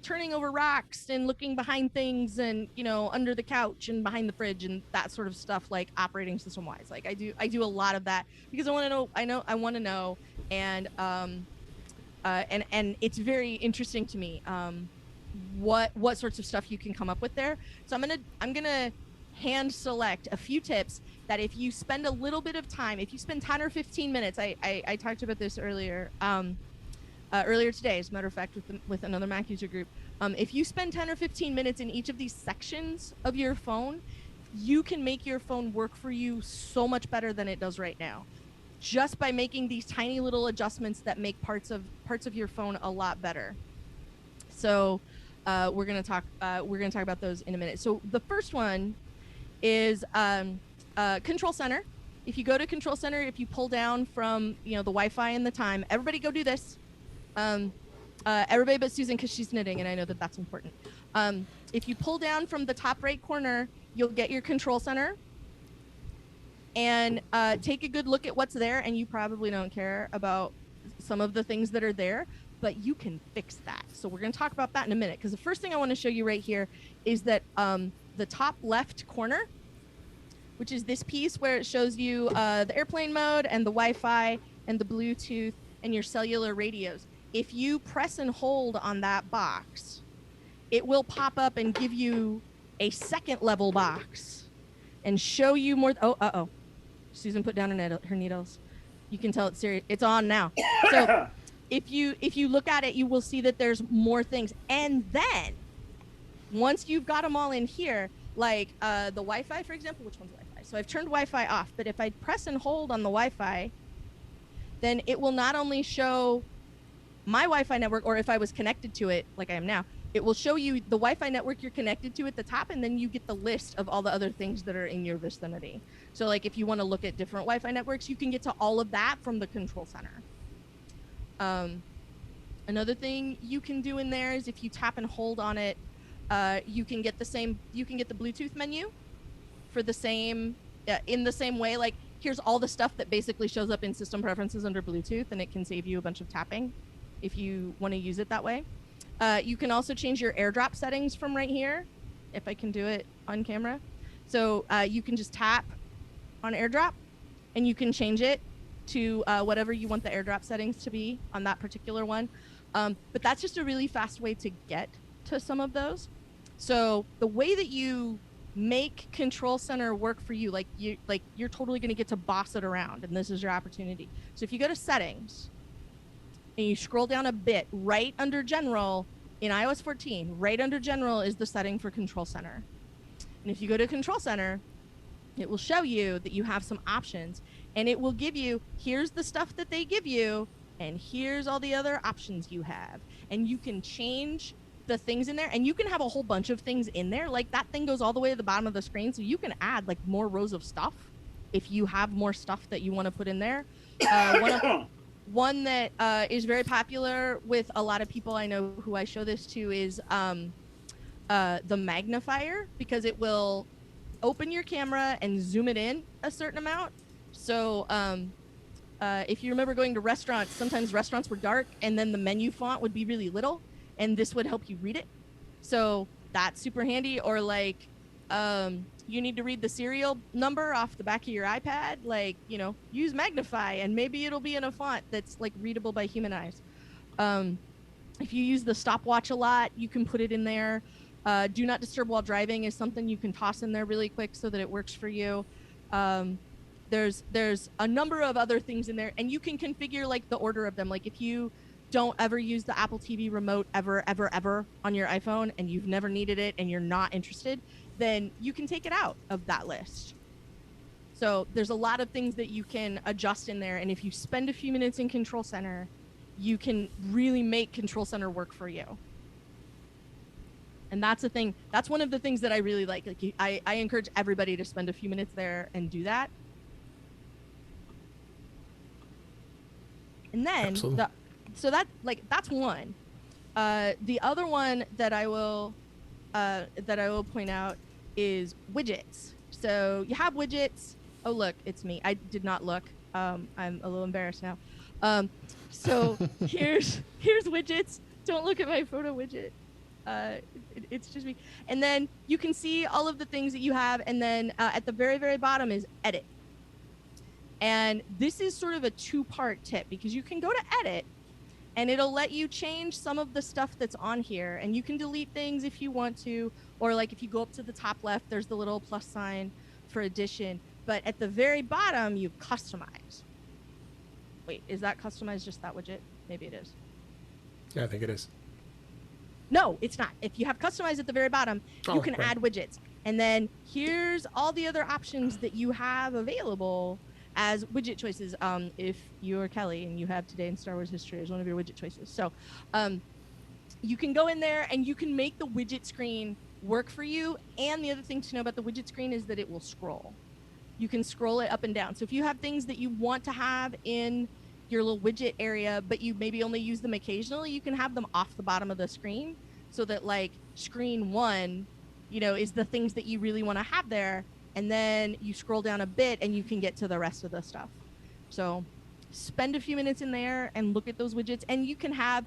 turning over rocks and looking behind things and under the couch and behind the fridge and that sort of stuff, like operating system wise. Like I do a lot of that because I want to know and it's very interesting to me what sorts of stuff you can come up with there. So I'm gonna hand select a few tips that if you spend a little bit of time, if you spend 10 or 15 minutes, I talked about this earlier today, as a matter of fact, with another Mac user group. If you spend 10 or 15 minutes in each of these sections of your phone, you can make your phone work for you so much better than it does right now, just by making these tiny little adjustments that make parts of your phone a lot better. So we're gonna talk about those in a minute. So the first one is Control Center. If you go to Control Center, if you pull down from the Wi-Fi and the time, everybody go do this. Everybody but Susan, because she's knitting, and I know that that's important. If you pull down from the top right corner, you'll get your Control Center. And take a good look at what's there, and you probably don't care about some of the things that are there, but you can fix that. So we're going to talk about that in a minute, because the first thing I want to show you right here is that the top left corner, which is this piece where it shows you the airplane mode and the Wi-Fi and the Bluetooth and your cellular radios. If you press and hold on that box, it will pop up and give you a second level box and show you more. Oh, Susan put down her needles. You can tell it's serious. It's on now. So if you look at it, you will see that there's more things. And then once you've got them all in here, like the Wi-Fi, for example, which one's Wi-Fi? So I've turned Wi-Fi off, but if I press and hold on the Wi-Fi, then it will not only show my Wi-Fi network, or if I was connected to it like I am now, it will show you the Wi-Fi network you're connected to at the top, and then you get the list of all the other things that are in your vicinity. So like if you want to look at different Wi-Fi networks, you can get to all of that from the control center. Another thing you can do in there is if you tap and hold on it, you can get the Bluetooth menu for the same, in the same way. Like here's all the stuff that basically shows up in system preferences under Bluetooth, and it can save you a bunch of tapping if you want to use it that way. You can also change your AirDrop settings from right here, if I can do it on camera. So you can just tap on AirDrop, and you can change it to whatever you want the AirDrop settings to be on that particular one. But that's just a really fast way to get to some of those. So the way that you make Control Center work for you, you're totally going to get to boss it around, and this is your opportunity. So if you go to Settings, and you scroll down a bit, right under General in iOS 14, right under General is the setting for Control Center. And if you go to Control Center, it will show you that you have some options, and it will give you, here's the stuff that they give you, and here's all the other options you have. And you can change the things in there, and you can have a whole bunch of things in there. Like that thing goes all the way to the bottom of the screen, so you can add like more rows of stuff if you have more stuff that you want to put in there. One that is very popular with a lot of people I know who I show this to is the magnifier, because it will open your camera and zoom it in a certain amount. So if you remember going to restaurants, sometimes restaurants were dark and then the menu font would be really little, and this would help you read it. So that's super handy. Or like you need to read the serial number off the back of your iPad, like, use magnify, and maybe it'll be in a font that's like readable by human eyes. If you use the stopwatch a lot, you can put it in there. Do not disturb while driving is something you can toss in there really quick so that it works for you. There's a number of other things in there, and you can configure like the order of them. Like if you don't ever use the Apple TV remote ever on your iPhone, and you've never needed it and you're not interested, then you can take it out of that list. So there's a lot of things that you can adjust in there, and if you spend a few minutes in Control Center, you can really make Control Center work for you. And that's the thing. That's one of the things that I really like. Like I encourage everybody to spend a few minutes there and do that. And then that's one. The other one that I will point out is widgets. So you have widgets. Oh, look, it's me. I did not look. I'm a little embarrassed now. So here's widgets. Don't look at my photo widget. It's just me. And then you can see all of the things that you have. And then at the very, very bottom is edit. And this is sort of a two-part tip, because you can go to edit and it'll let you change some of the stuff that's on here, and you can delete things if you want to, or like if you go up to the top left, there's the little plus sign for addition. But at the very bottom, you customize. Wait, is that customize just that widget? Maybe it is. Yeah, I think it is. No, it's not. If you have customize at the very bottom, you can right. add widgets. And then here's all the other options that you have available as widget choices. If you're Kelly and you have Today in Star Wars History as one of your widget choices. So you can go in there and you can make the widget screen work for you. And the other thing to know about the widget screen is that it will scroll. You can scroll it up and down. So if you have things that you want to have in your little widget area, but you maybe only use them occasionally, you can have them off the bottom of the screen, so that like screen 1, is the things that you really want to have there. And then you scroll down a bit and you can get to the rest of the stuff. So spend a few minutes in there and look at those widgets, and you can have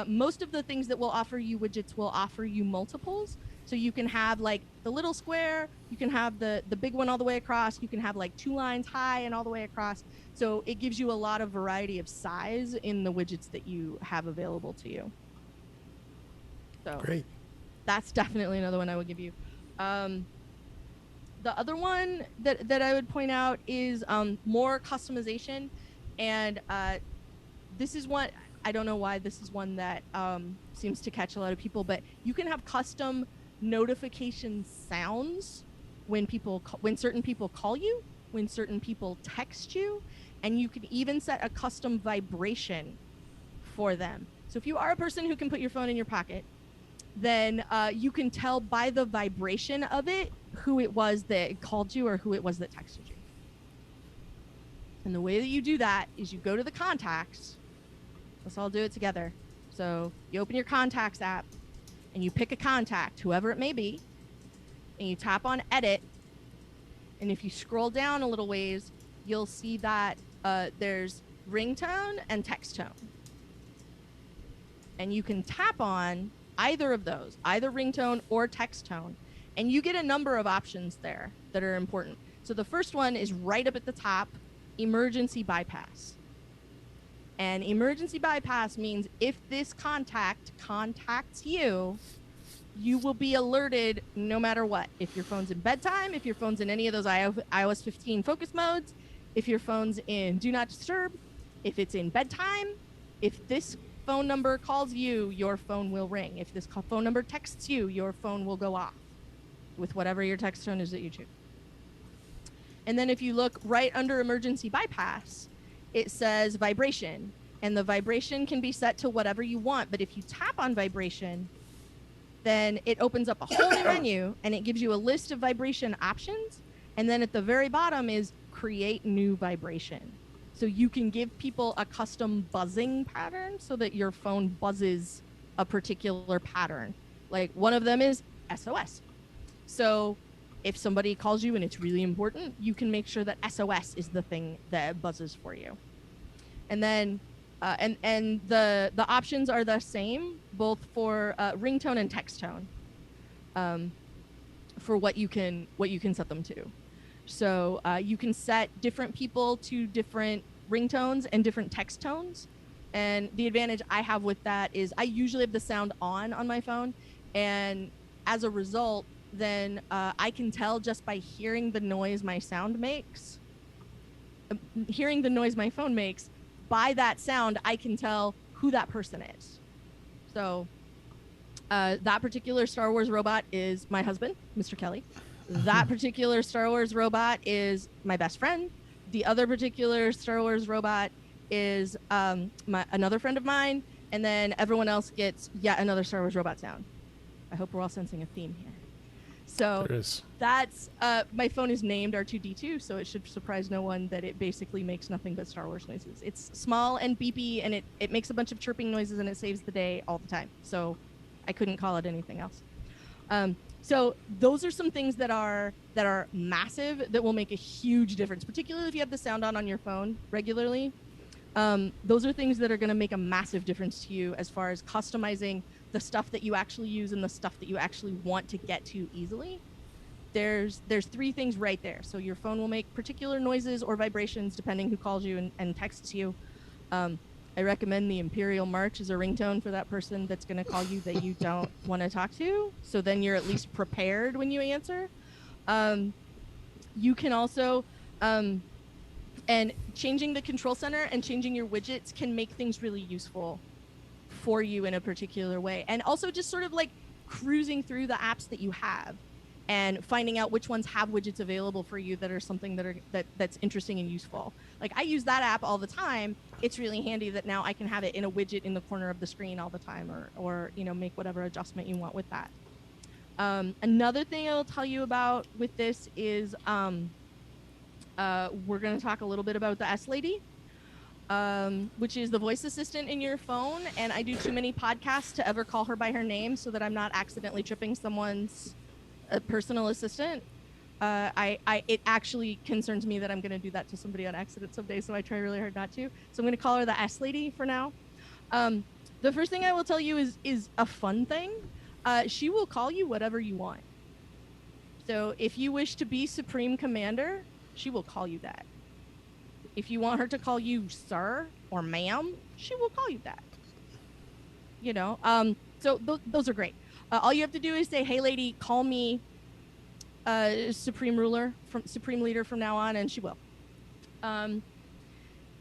most of the things that will offer you widgets will offer you multiples. So you can have like the little square, you can have the big one all the way across, you can have like 2 lines high and all the way across. So it gives you a lot of variety of size in the widgets that you have available to you. So Great. That's definitely another one I would give you. The other one that I would point out is more customization. And this is one, I don't know why this is one that seems to catch a lot of people, but you can have custom notification sounds when certain people call you, when certain people text you, and you can even set a custom vibration for them. So if you are a person who can put your phone in your pocket, then you can tell by the vibration of it who it was that called you or who it was that texted you. And the way that you do that is you go to the contacts. Let's all do it together. So you open your contacts app and you pick a contact, whoever it may be, and you tap on edit. And if you scroll down a little ways, you'll see that there's ringtone and text tone. And you can tap on either of those, either ringtone or text tone, and you get a number of options there that are important. So the first one is right up at the top, emergency bypass. And emergency bypass means if this contact contacts you, you will be alerted no matter what. If your phone's in bedtime, if your phone's in any of those iOS 15 focus modes, if your phone's in do not disturb, if it's in bedtime, if this phone number calls you, your phone will ring. If this phone number texts you, your phone will go off with whatever your text tone is that you choose. And then if you look right under emergency bypass, it says vibration, and the vibration can be set to whatever you want. But if you tap on vibration, then it opens up a whole new menu and it gives you a list of vibration options. And then at the very bottom is create new vibration. So you can give people a custom buzzing pattern so that your phone buzzes a particular pattern. Like one of them is SOS. So if somebody calls you and it's really important, you can make sure that SOS is the thing that buzzes for you. And then and the options are the same both for ringtone and text tone for what you can set them to. So you can set different people to different ringtones and different text tones. And the advantage I have with that is I usually have the sound on my phone, and as a result, then I can tell just by hearing the noise my sound makes, hearing the noise my phone makes. By that sound, I can tell who that person is. So that particular Star Wars robot is my husband, Mr. Kelly. That particular Star Wars robot is my best friend. The other particular Star Wars robot is another friend of mine. And then everyone else gets yet another Star Wars robot sound. I hope we're all sensing a theme here. So that's my phone is named R2D2, so it should surprise no one that it basically makes nothing but Star Wars noises. It's small and beepy, and it makes a bunch of chirping noises, and it saves the day all the time. So I couldn't call it anything else. So those are some things that are massive that will make a huge difference, particularly if you have the sound on your phone regularly. Those are things that are going to make a massive difference to you as far as customizing the stuff that you actually use and the stuff that you actually want to get to easily. There's three things right there. So your phone will make particular noises or vibrations depending who calls you and texts you. I recommend the Imperial March as a ringtone for that person that's going to call you that you don't want to talk to. So then you're at least prepared when you answer. You can also, and changing the control center and changing your widgets can make things really useful for you in a particular way. And also just sort of like cruising through the apps that you have and finding out which ones have widgets available for you that are something that's interesting and useful. Like I use that app all the time. It's really handy that now I can have it in a widget in the corner of the screen all the time, or make whatever adjustment you want with that. Another thing I'll tell you about with this is we're going to talk a little bit about the S Lady, which is the voice assistant in your phone. And I do too many podcasts to ever call her by her name so that I'm not accidentally tripping someone's personal assistant. It actually concerns me that I'm going to do that to somebody on accident someday, so I try really hard not to. So I'm going to call her the S Lady for now. The first thing I will tell you is a fun thing. She will call you whatever you want. So if you wish to be Supreme Commander, she will call you that. If you want her to call you sir or ma'am, she will call you that. So those are great. All you have to do is say, "Hey, lady, call me Supreme Leader from now on," and she will.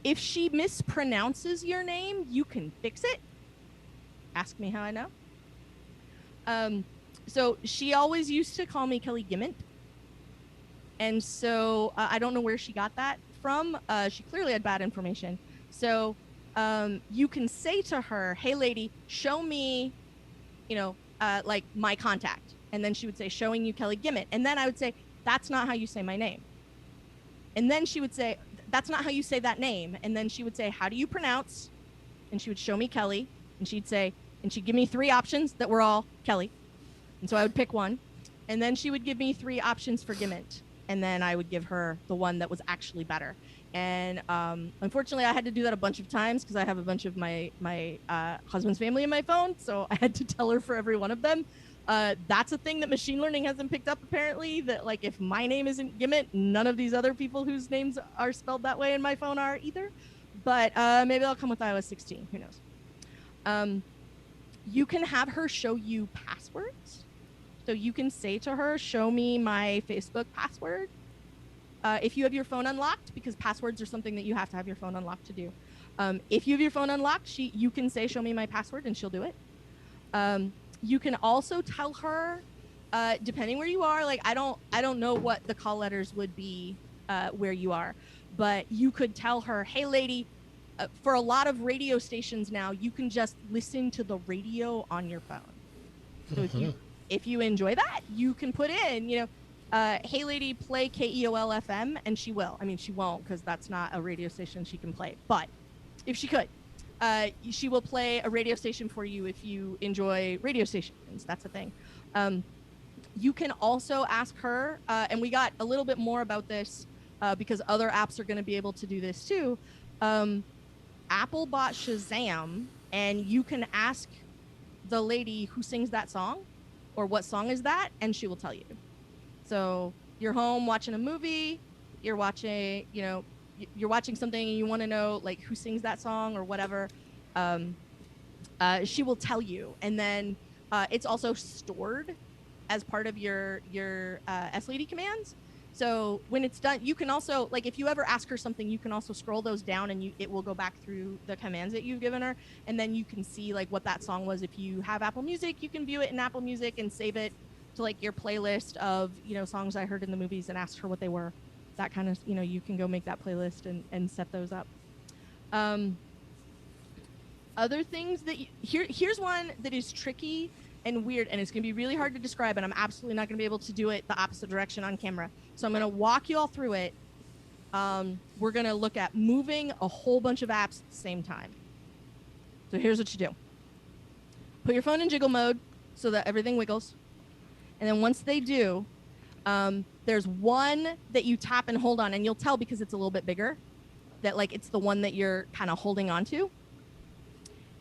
If she mispronounces your name, you can fix it. Ask me how I know. So she always used to call me Kelly Guimont. And so I don't know where she got that from. She clearly had bad information. So you can say to her, "Hey, lady, show me, like my contact, and then she would say, showing you Kelly Guimont, and then I would say, that's not how you say my name. And then she would say, that's not how you say that name. And then she would say, how do you pronounce? And she would show me Kelly, and she'd say, and she'd give me 3 options that were all Kelly. And so I would pick one. And then she would give me 3 options for Guimont. And then I would give her the one that was actually better. And unfortunately, I had to do that a bunch of times because I have a bunch of my husband's family in my phone. So I had to tell her for every one of them. That's a thing that machine learning hasn't picked up, apparently, that like if my name isn't Guimont, none of these other people whose names are spelled that way in my phone are either. But maybe I'll come with iOS 16. Who knows? You can have her show you passwords. So you can say to her, show me my Facebook password. If you have your phone unlocked, because passwords are something that you have to have your phone unlocked to do. If you have your phone unlocked, you can say, show me my password, and she'll do it. You can also tell her, depending where you are, like I don't know what the call letters would be where you are, but you could tell her, hey lady, for a lot of radio stations now, you can just listen to the radio on your phone. So if you enjoy that, you can put in, hey lady, play KEOL FM, and she will. I mean, she won't because that's not a radio station she can play. But if she could, she will play a radio station for you if you enjoy radio stations. That's a thing. You can also ask her, and we got a little bit more about this because other apps are going to be able to do this too. Apple bought Shazam, and you can ask the lady who sings that song or what song is that, and she will tell you. So you're home watching a movie, you're watching something and you want to know like who sings that song or whatever. She will tell you. And then it's also stored as part of your SLAD commands. So when it's done, you can also, like if you ever ask her something, you can also scroll those down and it will go back through the commands that you've given her. And then you can see like what that song was. If you have Apple Music, you can view it in Apple Music and save it to like your playlist of, songs I heard in the movies and ask her what they were. That kind of, you can go make that playlist and set those up. Other things that, here's one that is tricky and weird, and it's going to be really hard to describe, and I'm absolutely not going to be able to do it the opposite direction on camera. So I'm going to walk you all through it. We're going to look at moving a whole bunch of apps at the same time. So here's what you do. Put your phone in jiggle mode so that everything wiggles. And then once they do, there's one that you tap and hold on, and you'll tell because it's a little bit bigger that like it's the one that you're kind of holding on to.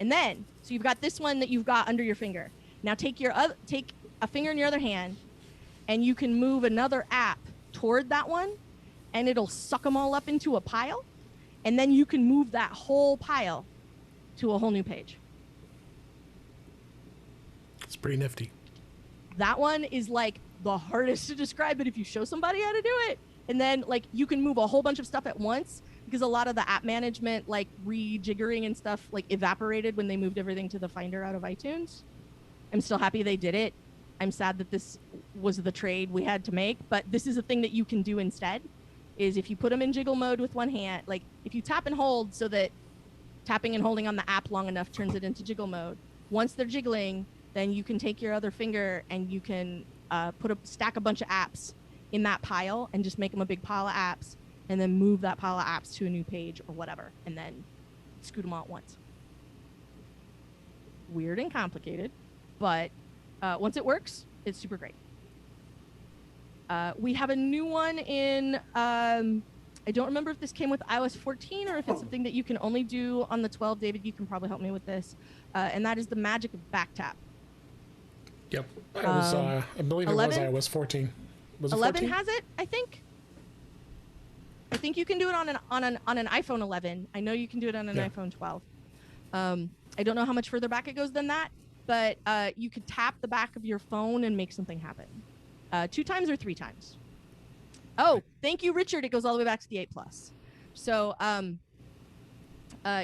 And then, so you've got this one that you've got under your finger. Now take a finger in your other hand, and you can move another app toward that one, and it'll suck them all up into a pile. And then you can move that whole pile to a whole new page. It's pretty nifty. That one is like the hardest to describe, but if you show somebody how to do it, and then like you can move a whole bunch of stuff at once, because a lot of the app management, like rejiggering and stuff, like evaporated when they moved everything to the Finder out of iTunes. I'm still happy they did it. I'm sad that this was the trade we had to make, but this is a thing that you can do instead, is if you put them in jiggle mode with one hand, like if you tap and hold so that tapping and holding on the app long enough turns it into jiggle mode. Once they're jiggling, then you can take your other finger and you can stack a bunch of apps in that pile and just make them a big pile of apps, and then move that pile of apps to a new page or whatever, and then scoot them all at once. Weird and complicated, but once it works, it's super great. We have a new one in, I don't remember if this came with iOS 14 or if it's something that you can only do on the 12. David, you can probably help me with this. And that is the magic of back tap. Yep. I believe 11? It was iOS 14. Was it 11 14? has it, I think. I think you can do it on an iPhone 11. I know you can do it on an iPhone 12. I don't know how much further back it goes than that, but you could tap the back of your phone and make something happen. 2 times or 3 times. Oh, thank you, Richard. It goes all the way back to the 8 Plus. So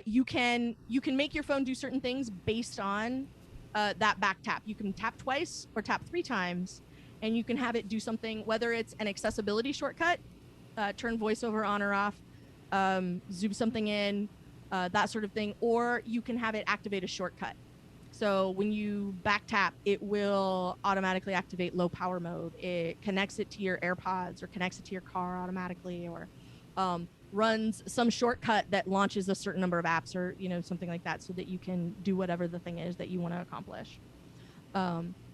you can make your phone do certain things based on that back tap. You can tap twice or tap 3 times, and you can have it do something, whether it's an accessibility shortcut, turn voiceover on or off, zoom something in, that sort of thing, or you can have it activate a shortcut. So when you back tap, it will automatically activate low power mode. It connects it to your AirPods or connects it to your car automatically, or runs some shortcut that launches a certain number of apps, or something like that, so that you can do whatever the thing is that you want to accomplish.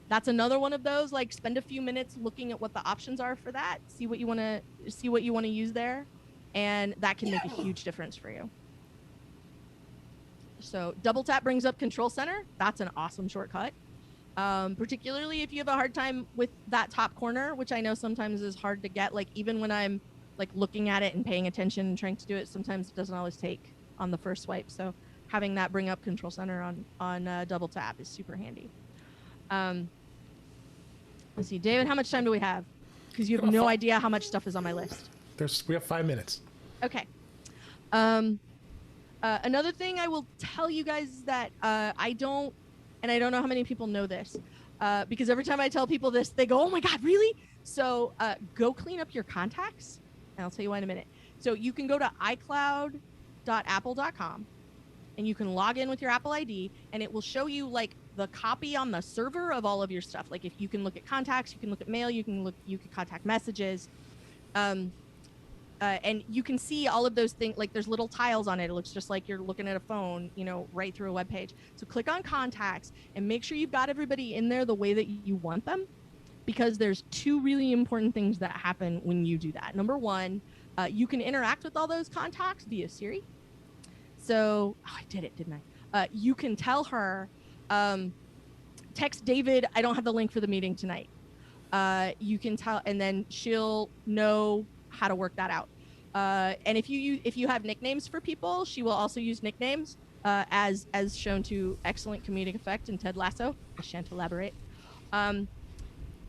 That's another one of those, like, spend a few minutes looking at what the options are for that, see what you want to use there, and that can make a huge difference for you. So double tap brings up Control Center. That's an awesome shortcut. Particularly if you have a hard time with that top corner, which I know sometimes is hard to get. Like, even when I'm like looking at it and paying attention and trying to do it, sometimes it doesn't always take on the first swipe. So having that bring up Control Center on double tap is super handy. Let's see, David, how much time do we have? Because you have no idea how much stuff is on my list. We have 5 minutes. Okay. Another thing I will tell you guys is that I don't know how many people know this, because every time I tell people this, they go, "Oh my God, really?" So go clean up your contacts, and I'll tell you why in a minute. So you can go to iCloud.apple.com, and you can log in with your Apple ID, and it will show you like the copy on the server of all of your stuff. Like, if you can look at contacts, you can look at mail, you can contact messages. And you can see all of those things, like there's little tiles on it. It looks just like you're looking at a phone, right through a web page. So click on contacts and make sure you've got everybody in there the way that you want them, because there's 2 really important things that happen when you do that. Number one, you can interact with all those contacts via Siri. So, I did it, didn't I? You can tell her, text David, I don't have the link for the meeting tonight. You can tell, and then she'll know how to work that out. And if you have nicknames for people, she will also use nicknames, as shown to excellent comedic effect in Ted Lasso. I shan't elaborate.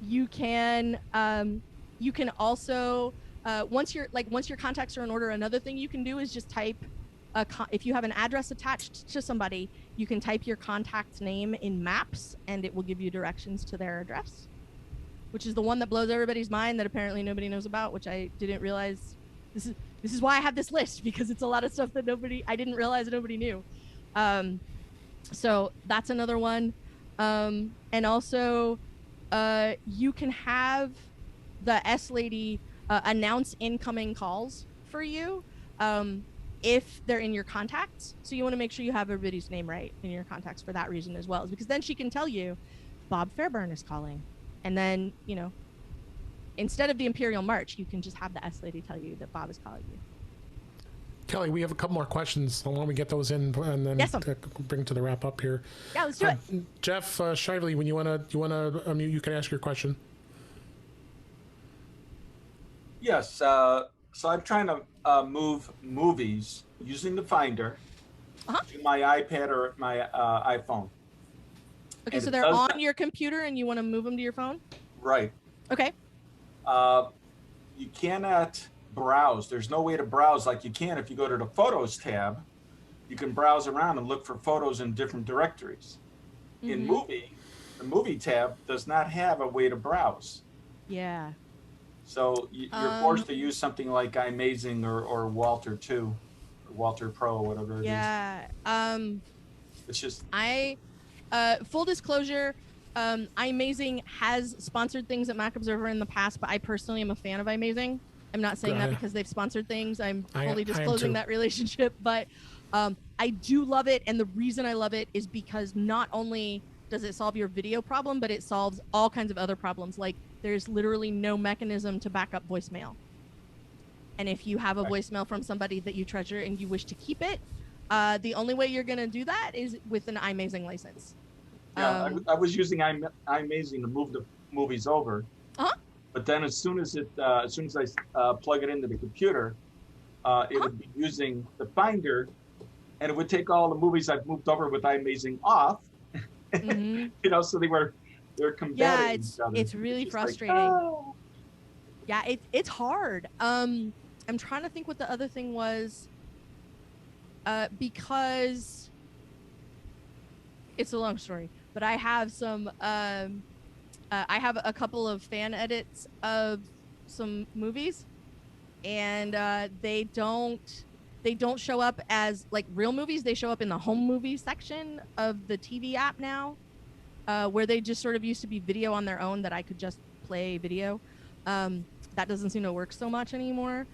You can also, once your contacts are in order, another thing you can do is just type if you have an address attached to somebody, you can type your contact's name in Maps, and it will give you directions to their address, which is the one that blows everybody's mind that apparently nobody knows about, which I didn't realize. This is why I have this list, because it's a lot of stuff that I didn't realize nobody knew. So that's another one. And also, you can have the S lady announce incoming calls for you if they're in your contacts. So you want to make sure you have everybody's name right in your contacts for that reason as well, because then she can tell you, Bob Fairburn is calling. And then, instead of the Imperial March, you can just have the S lady tell you that Bob is calling you. Can we have a couple more questions. Why don't we get those in and then bring to the wrap up here? Yeah, let's do it. Jeff Shively, when you wanna you can ask your question. Yes. So I'm trying to move movies using the Finder to my iPad or my iPhone. Okay, so they're on your computer and you want to move them to your phone? Right. Okay. You cannot browse. There's no way to browse like you can if you go to the Photos tab. You can browse around and look for photos in different directories. Mm-hmm. In Movie, the Movie tab does not have a way to browse. Yeah. So you're forced to use something like iMazing or Walter 2, or Walter Pro, whatever it is. Yeah. It's just... full disclosure, iMazing has sponsored things at Mac Observer in the past, but I personally am a fan of iMazing. I'm not saying that because they've sponsored things. I'm fully disclosing that relationship, but I do love it, and the reason I love it is because not only does it solve your video problem, but it solves all kinds of other problems. Like, there's literally no mechanism to back up voicemail. And if you have a voicemail from somebody that you treasure and you wish to keep it, the only way you're going to do that is with an iMazing license. Yeah, I was using iMazing to move the movies over. But then as soon as I plug it into the computer, it would be using the Finder, and it would take all the movies I've moved over with iMazing off. Mm-hmm. So they're combating each other. It's really frustrating. Like, oh. Yeah, it's hard. I'm trying to think what the other thing was. Because it's a long story, but I have some, I have a couple of fan edits of some movies, and they they don't show up as like real movies. They show up in the home movie section of the TV app now, where they just sort of used to be video on their own that I could just play video. That doesn't seem to work so much anymore.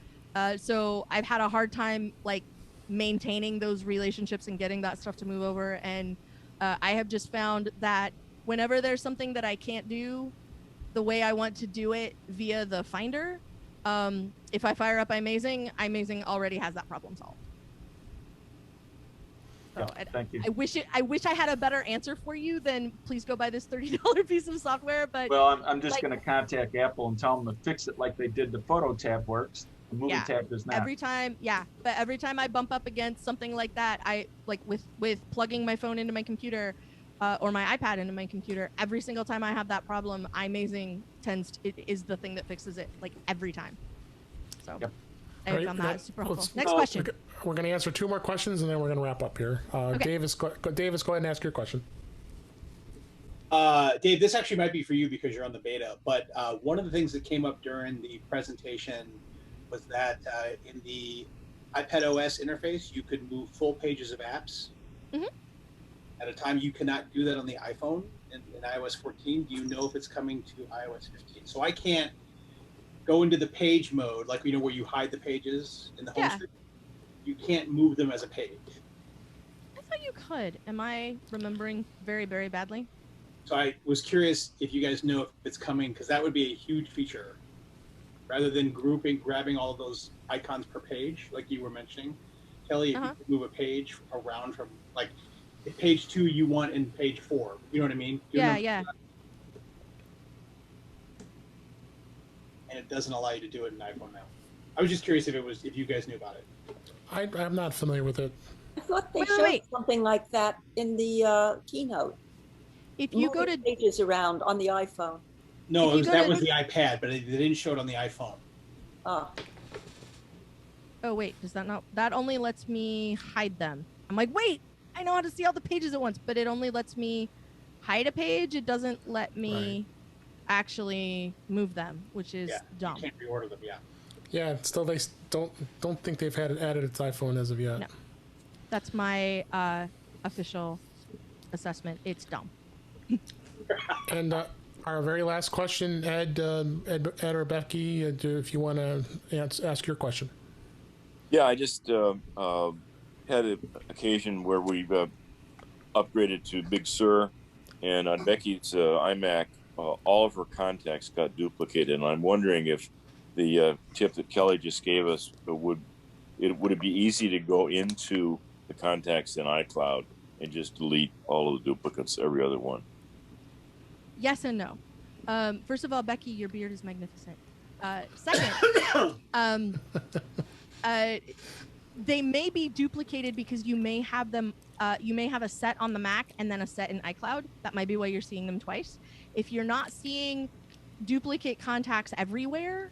So I've had a hard time like maintaining those relationships and getting that stuff to move over. And I have just found that whenever there's something that I can't do the way I want to do it via the Finder, if I fire up iMazing, iMazing already has that problem solved. So Yeah, thank you. I wish I had a better answer for you than please go buy this $30 piece of software. But Well, I'm just like, going to contact Apple and tell them to fix it like they did the photo tab works. The movie tab does not. every time I bump up against something like that, I like with plugging my phone into my computer or my iPad into my computer, every single time I have that problem, iMazing is the thing that fixes it, like every time. So Yep. I found that super helpful. Next question. We're going to answer 2 more questions, and then we're going to wrap up here. Okay. Davis, go ahead and ask your question. Dave, this actually might be for you because you're on the beta, but one of the things that came up during the presentation was that in the iPad OS interface, you could move full pages of apps at a time. You cannot do that on the iPhone in iOS 14. Do you know if it's coming to iOS 15? So I can't go into the page mode, like, where you hide the pages in the home screen. You can't move them as a page. I thought you could. Am I remembering very, very badly? So I was curious if you guys know if it's coming, because that would be a huge feature. Rather than grabbing all of those icons per page, like you were mentioning, Kelly, if you could move a page around from, like, if page 2 you want in page 4. You know what I mean? Yeah. And it doesn't allow you to do it in iPhone now. I was just curious if you guys knew about it. I'm not familiar with it. I thought they showed something like that in the keynote. If you go to pages around on the iPhone. No, that was the iPad, but they didn't show it on the iPhone. Oh. Oh wait, does that not? That only lets me hide them. I'm like, wait, I know how to see all the pages at once, but it only lets me hide a page. It doesn't let me actually move them, which is dumb. You can't reorder them, Yeah, still they don't think they've had it added to iPhone as of yet. No. That's my official assessment. It's dumb. And our very last question, Ed or Becky, if you want to ask your question. Yeah, I just had an occasion where we've upgraded to Big Sur, and on Becky's iMac, all of her contacts got duplicated, and I'm wondering if the tip that Kelly just gave us would it be easy to go into the contacts in iCloud and just delete all of the duplicates, every other one? Yes and no. First of all, Becky, your beard is magnificent. Second, they may be duplicated because you may have them. You may have a set on the Mac and then a set in iCloud. That might be why you're seeing them twice. If you're not seeing duplicate contacts everywhere,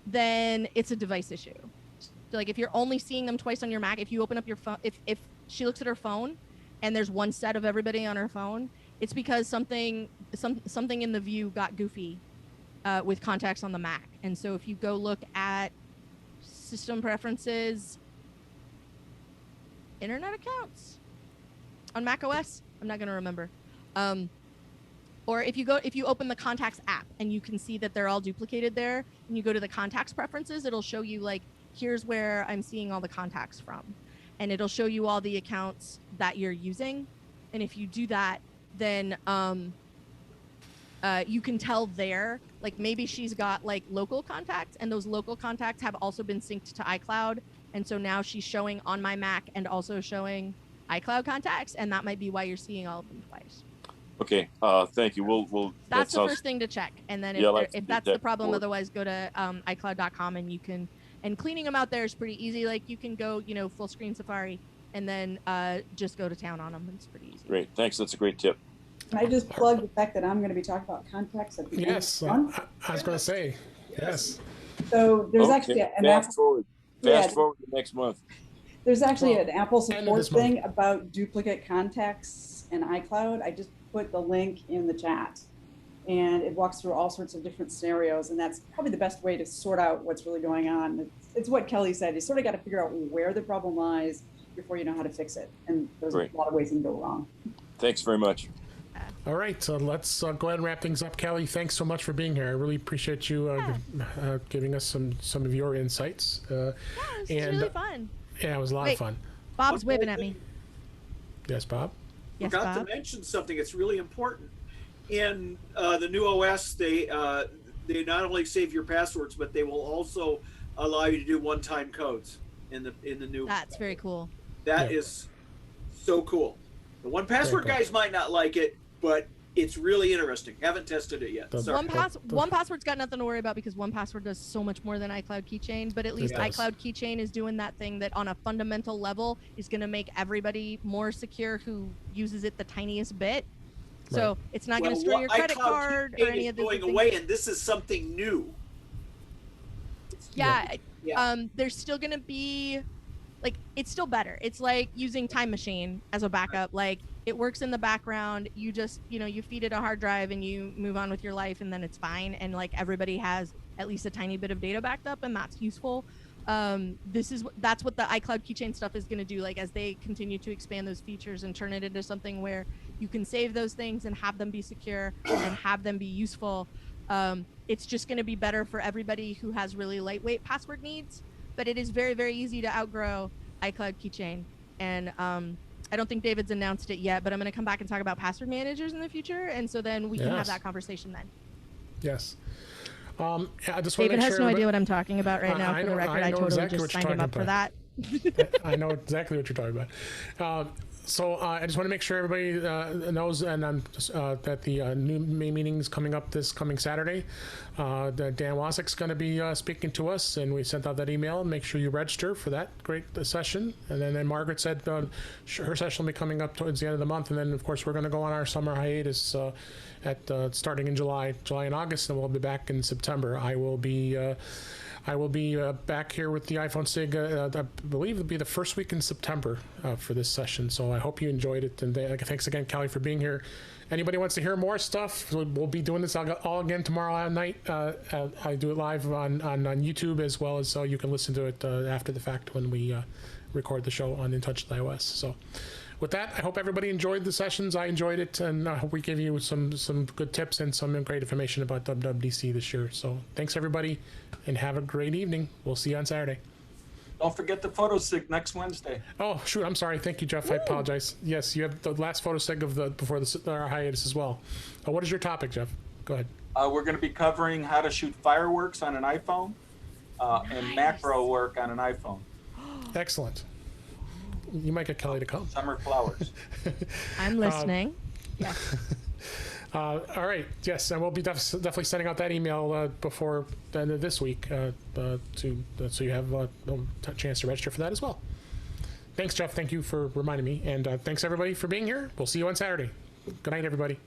then it's a device issue. So, like, if you're only seeing them twice on your Mac, if you open up your phone, if she looks at her phone and there's one set of everybody on her phone, it's because something in the view got goofy with contacts on the Mac. And so if you go look at system preferences, internet accounts on Mac OS, I'm not going to remember. Or if you open the contacts app and you can see that they're all duplicated there, and you go to the contacts preferences, it'll show you, like, here's where I'm seeing all the contacts from. And it'll show you all the accounts that you're using. And if you do that, then you can tell there, like, maybe she's got, like, local contacts, and those local contacts have also been synced to iCloud. And so now she's showing on my Mac and also showing iCloud contacts, and that might be why you're seeing all of them twice. Okay, thank you. We'll that's the first thing to check. And then if that's the problem, forward. Otherwise go to iCloud.com, and you can, and cleaning them out there is pretty easy. Like, you can go, full screen Safari, and then just go to town on them. It's pretty easy. Great, thanks. That's a great tip. Can I just plug the fact that I'm going to be talking about contacts at the end of the month? I was going to say, yes. So there's actually an fast forward to next month. There's actually an Apple end of support this month. thing about duplicate contacts in iCloud. I just put the link in the chat, and it walks through all sorts of different scenarios, and that's probably the best way to sort out what's really going on. It's it's what Kelly said. You sort of got to figure out where the problem lies before you know how to fix it. And there's Great. a lot of ways it can go wrong. Thanks very much. All right, so let's go ahead and wrap things up. Kelly, thanks so much for being here. I really appreciate you giving us some of your insights. Yeah, this was really fun. Yeah, it was a lot of fun. Bob's waving at me. Yes, Bob? Yes, Forgot Bob. to mention something. It's really important. In the new OS, they not only save your passwords, but they will also allow you to do one-time codes in the new. That's very cool. That is so cool. The 1Password cool. guys might not like it, but it's really interesting. Haven't tested it yet. Sorry. 1Password's got nothing to worry about because 1Password does so much more than iCloud Keychain. But at least does. iCloud Keychain is doing that thing that on a fundamental level is going to make everybody more secure who uses it the tiniest bit. So it's not going to store your credit card or any of those going things. away, and this is something new. Yeah. There's still going to be, like, it's still better. It's like using Time Machine as a backup. Like, it works in the background. You just, you feed it a hard drive and you move on with your life, and then it's fine. And like everybody has at least a tiny bit of data backed up, and that's useful. That's what the iCloud Keychain stuff is going to do. Like, as they continue to expand those features and turn it into something where you can save those things and have them be secure and have them be useful. It's just going to be better for everybody who has really lightweight password needs, but it is very, very easy to outgrow iCloud Keychain. And I don't think David's announced it yet, but I'm going to come back and talk about password managers in the future. And so then we can have that conversation then. Yes. I just David want to make has sure no idea what I'm talking about right now. For the record, I totally exactly just what signed you're him up for that. I know exactly what you're talking about. So I just want to make sure everybody knows, and that the new meeting is coming up this coming Saturday. Dan Wasik's going to be speaking to us, and we sent out that email. Make sure you register for that great session. And then Margaret said her session will be coming up towards the end of the month. And then, of course, we're going to go on our summer hiatus starting in July and August, and we'll be back in September. I will be back here with the iPhone SIG, I believe it'll be the first week in September for this session. So I hope you enjoyed it. And thanks again, Kelly, for being here. Anybody wants to hear more stuff, we'll be doing this all again tomorrow night. I do it live on YouTube, as well as so you can listen to it after the fact when we record the show on In Touch with iOS. So with that, I hope everybody enjoyed the sessions. I enjoyed it, and I hope we gave you some good tips and some great information about WWDC this year. So thanks, everybody, and have a great evening. We'll see you on Saturday. Don't forget the photo sig next Wednesday. Oh, shoot, I'm sorry. Thank you, Jeff. Woo! I apologize. Yes, you have the last photo seg of before our hiatus as well. What is your topic, Jeff? Go ahead. We're going to be covering how to shoot fireworks on an iPhone and macro work on an iPhone. Excellent. You might get Kelly to come. Summer flowers. I'm listening. Yes. All right. Yes, and we'll be definitely sending out that email before the end of this week so you have a chance to register for that as well. Thanks, Jeff. Thank you for reminding me. And thanks, everybody, for being here. We'll see you on Saturday. Good night, everybody.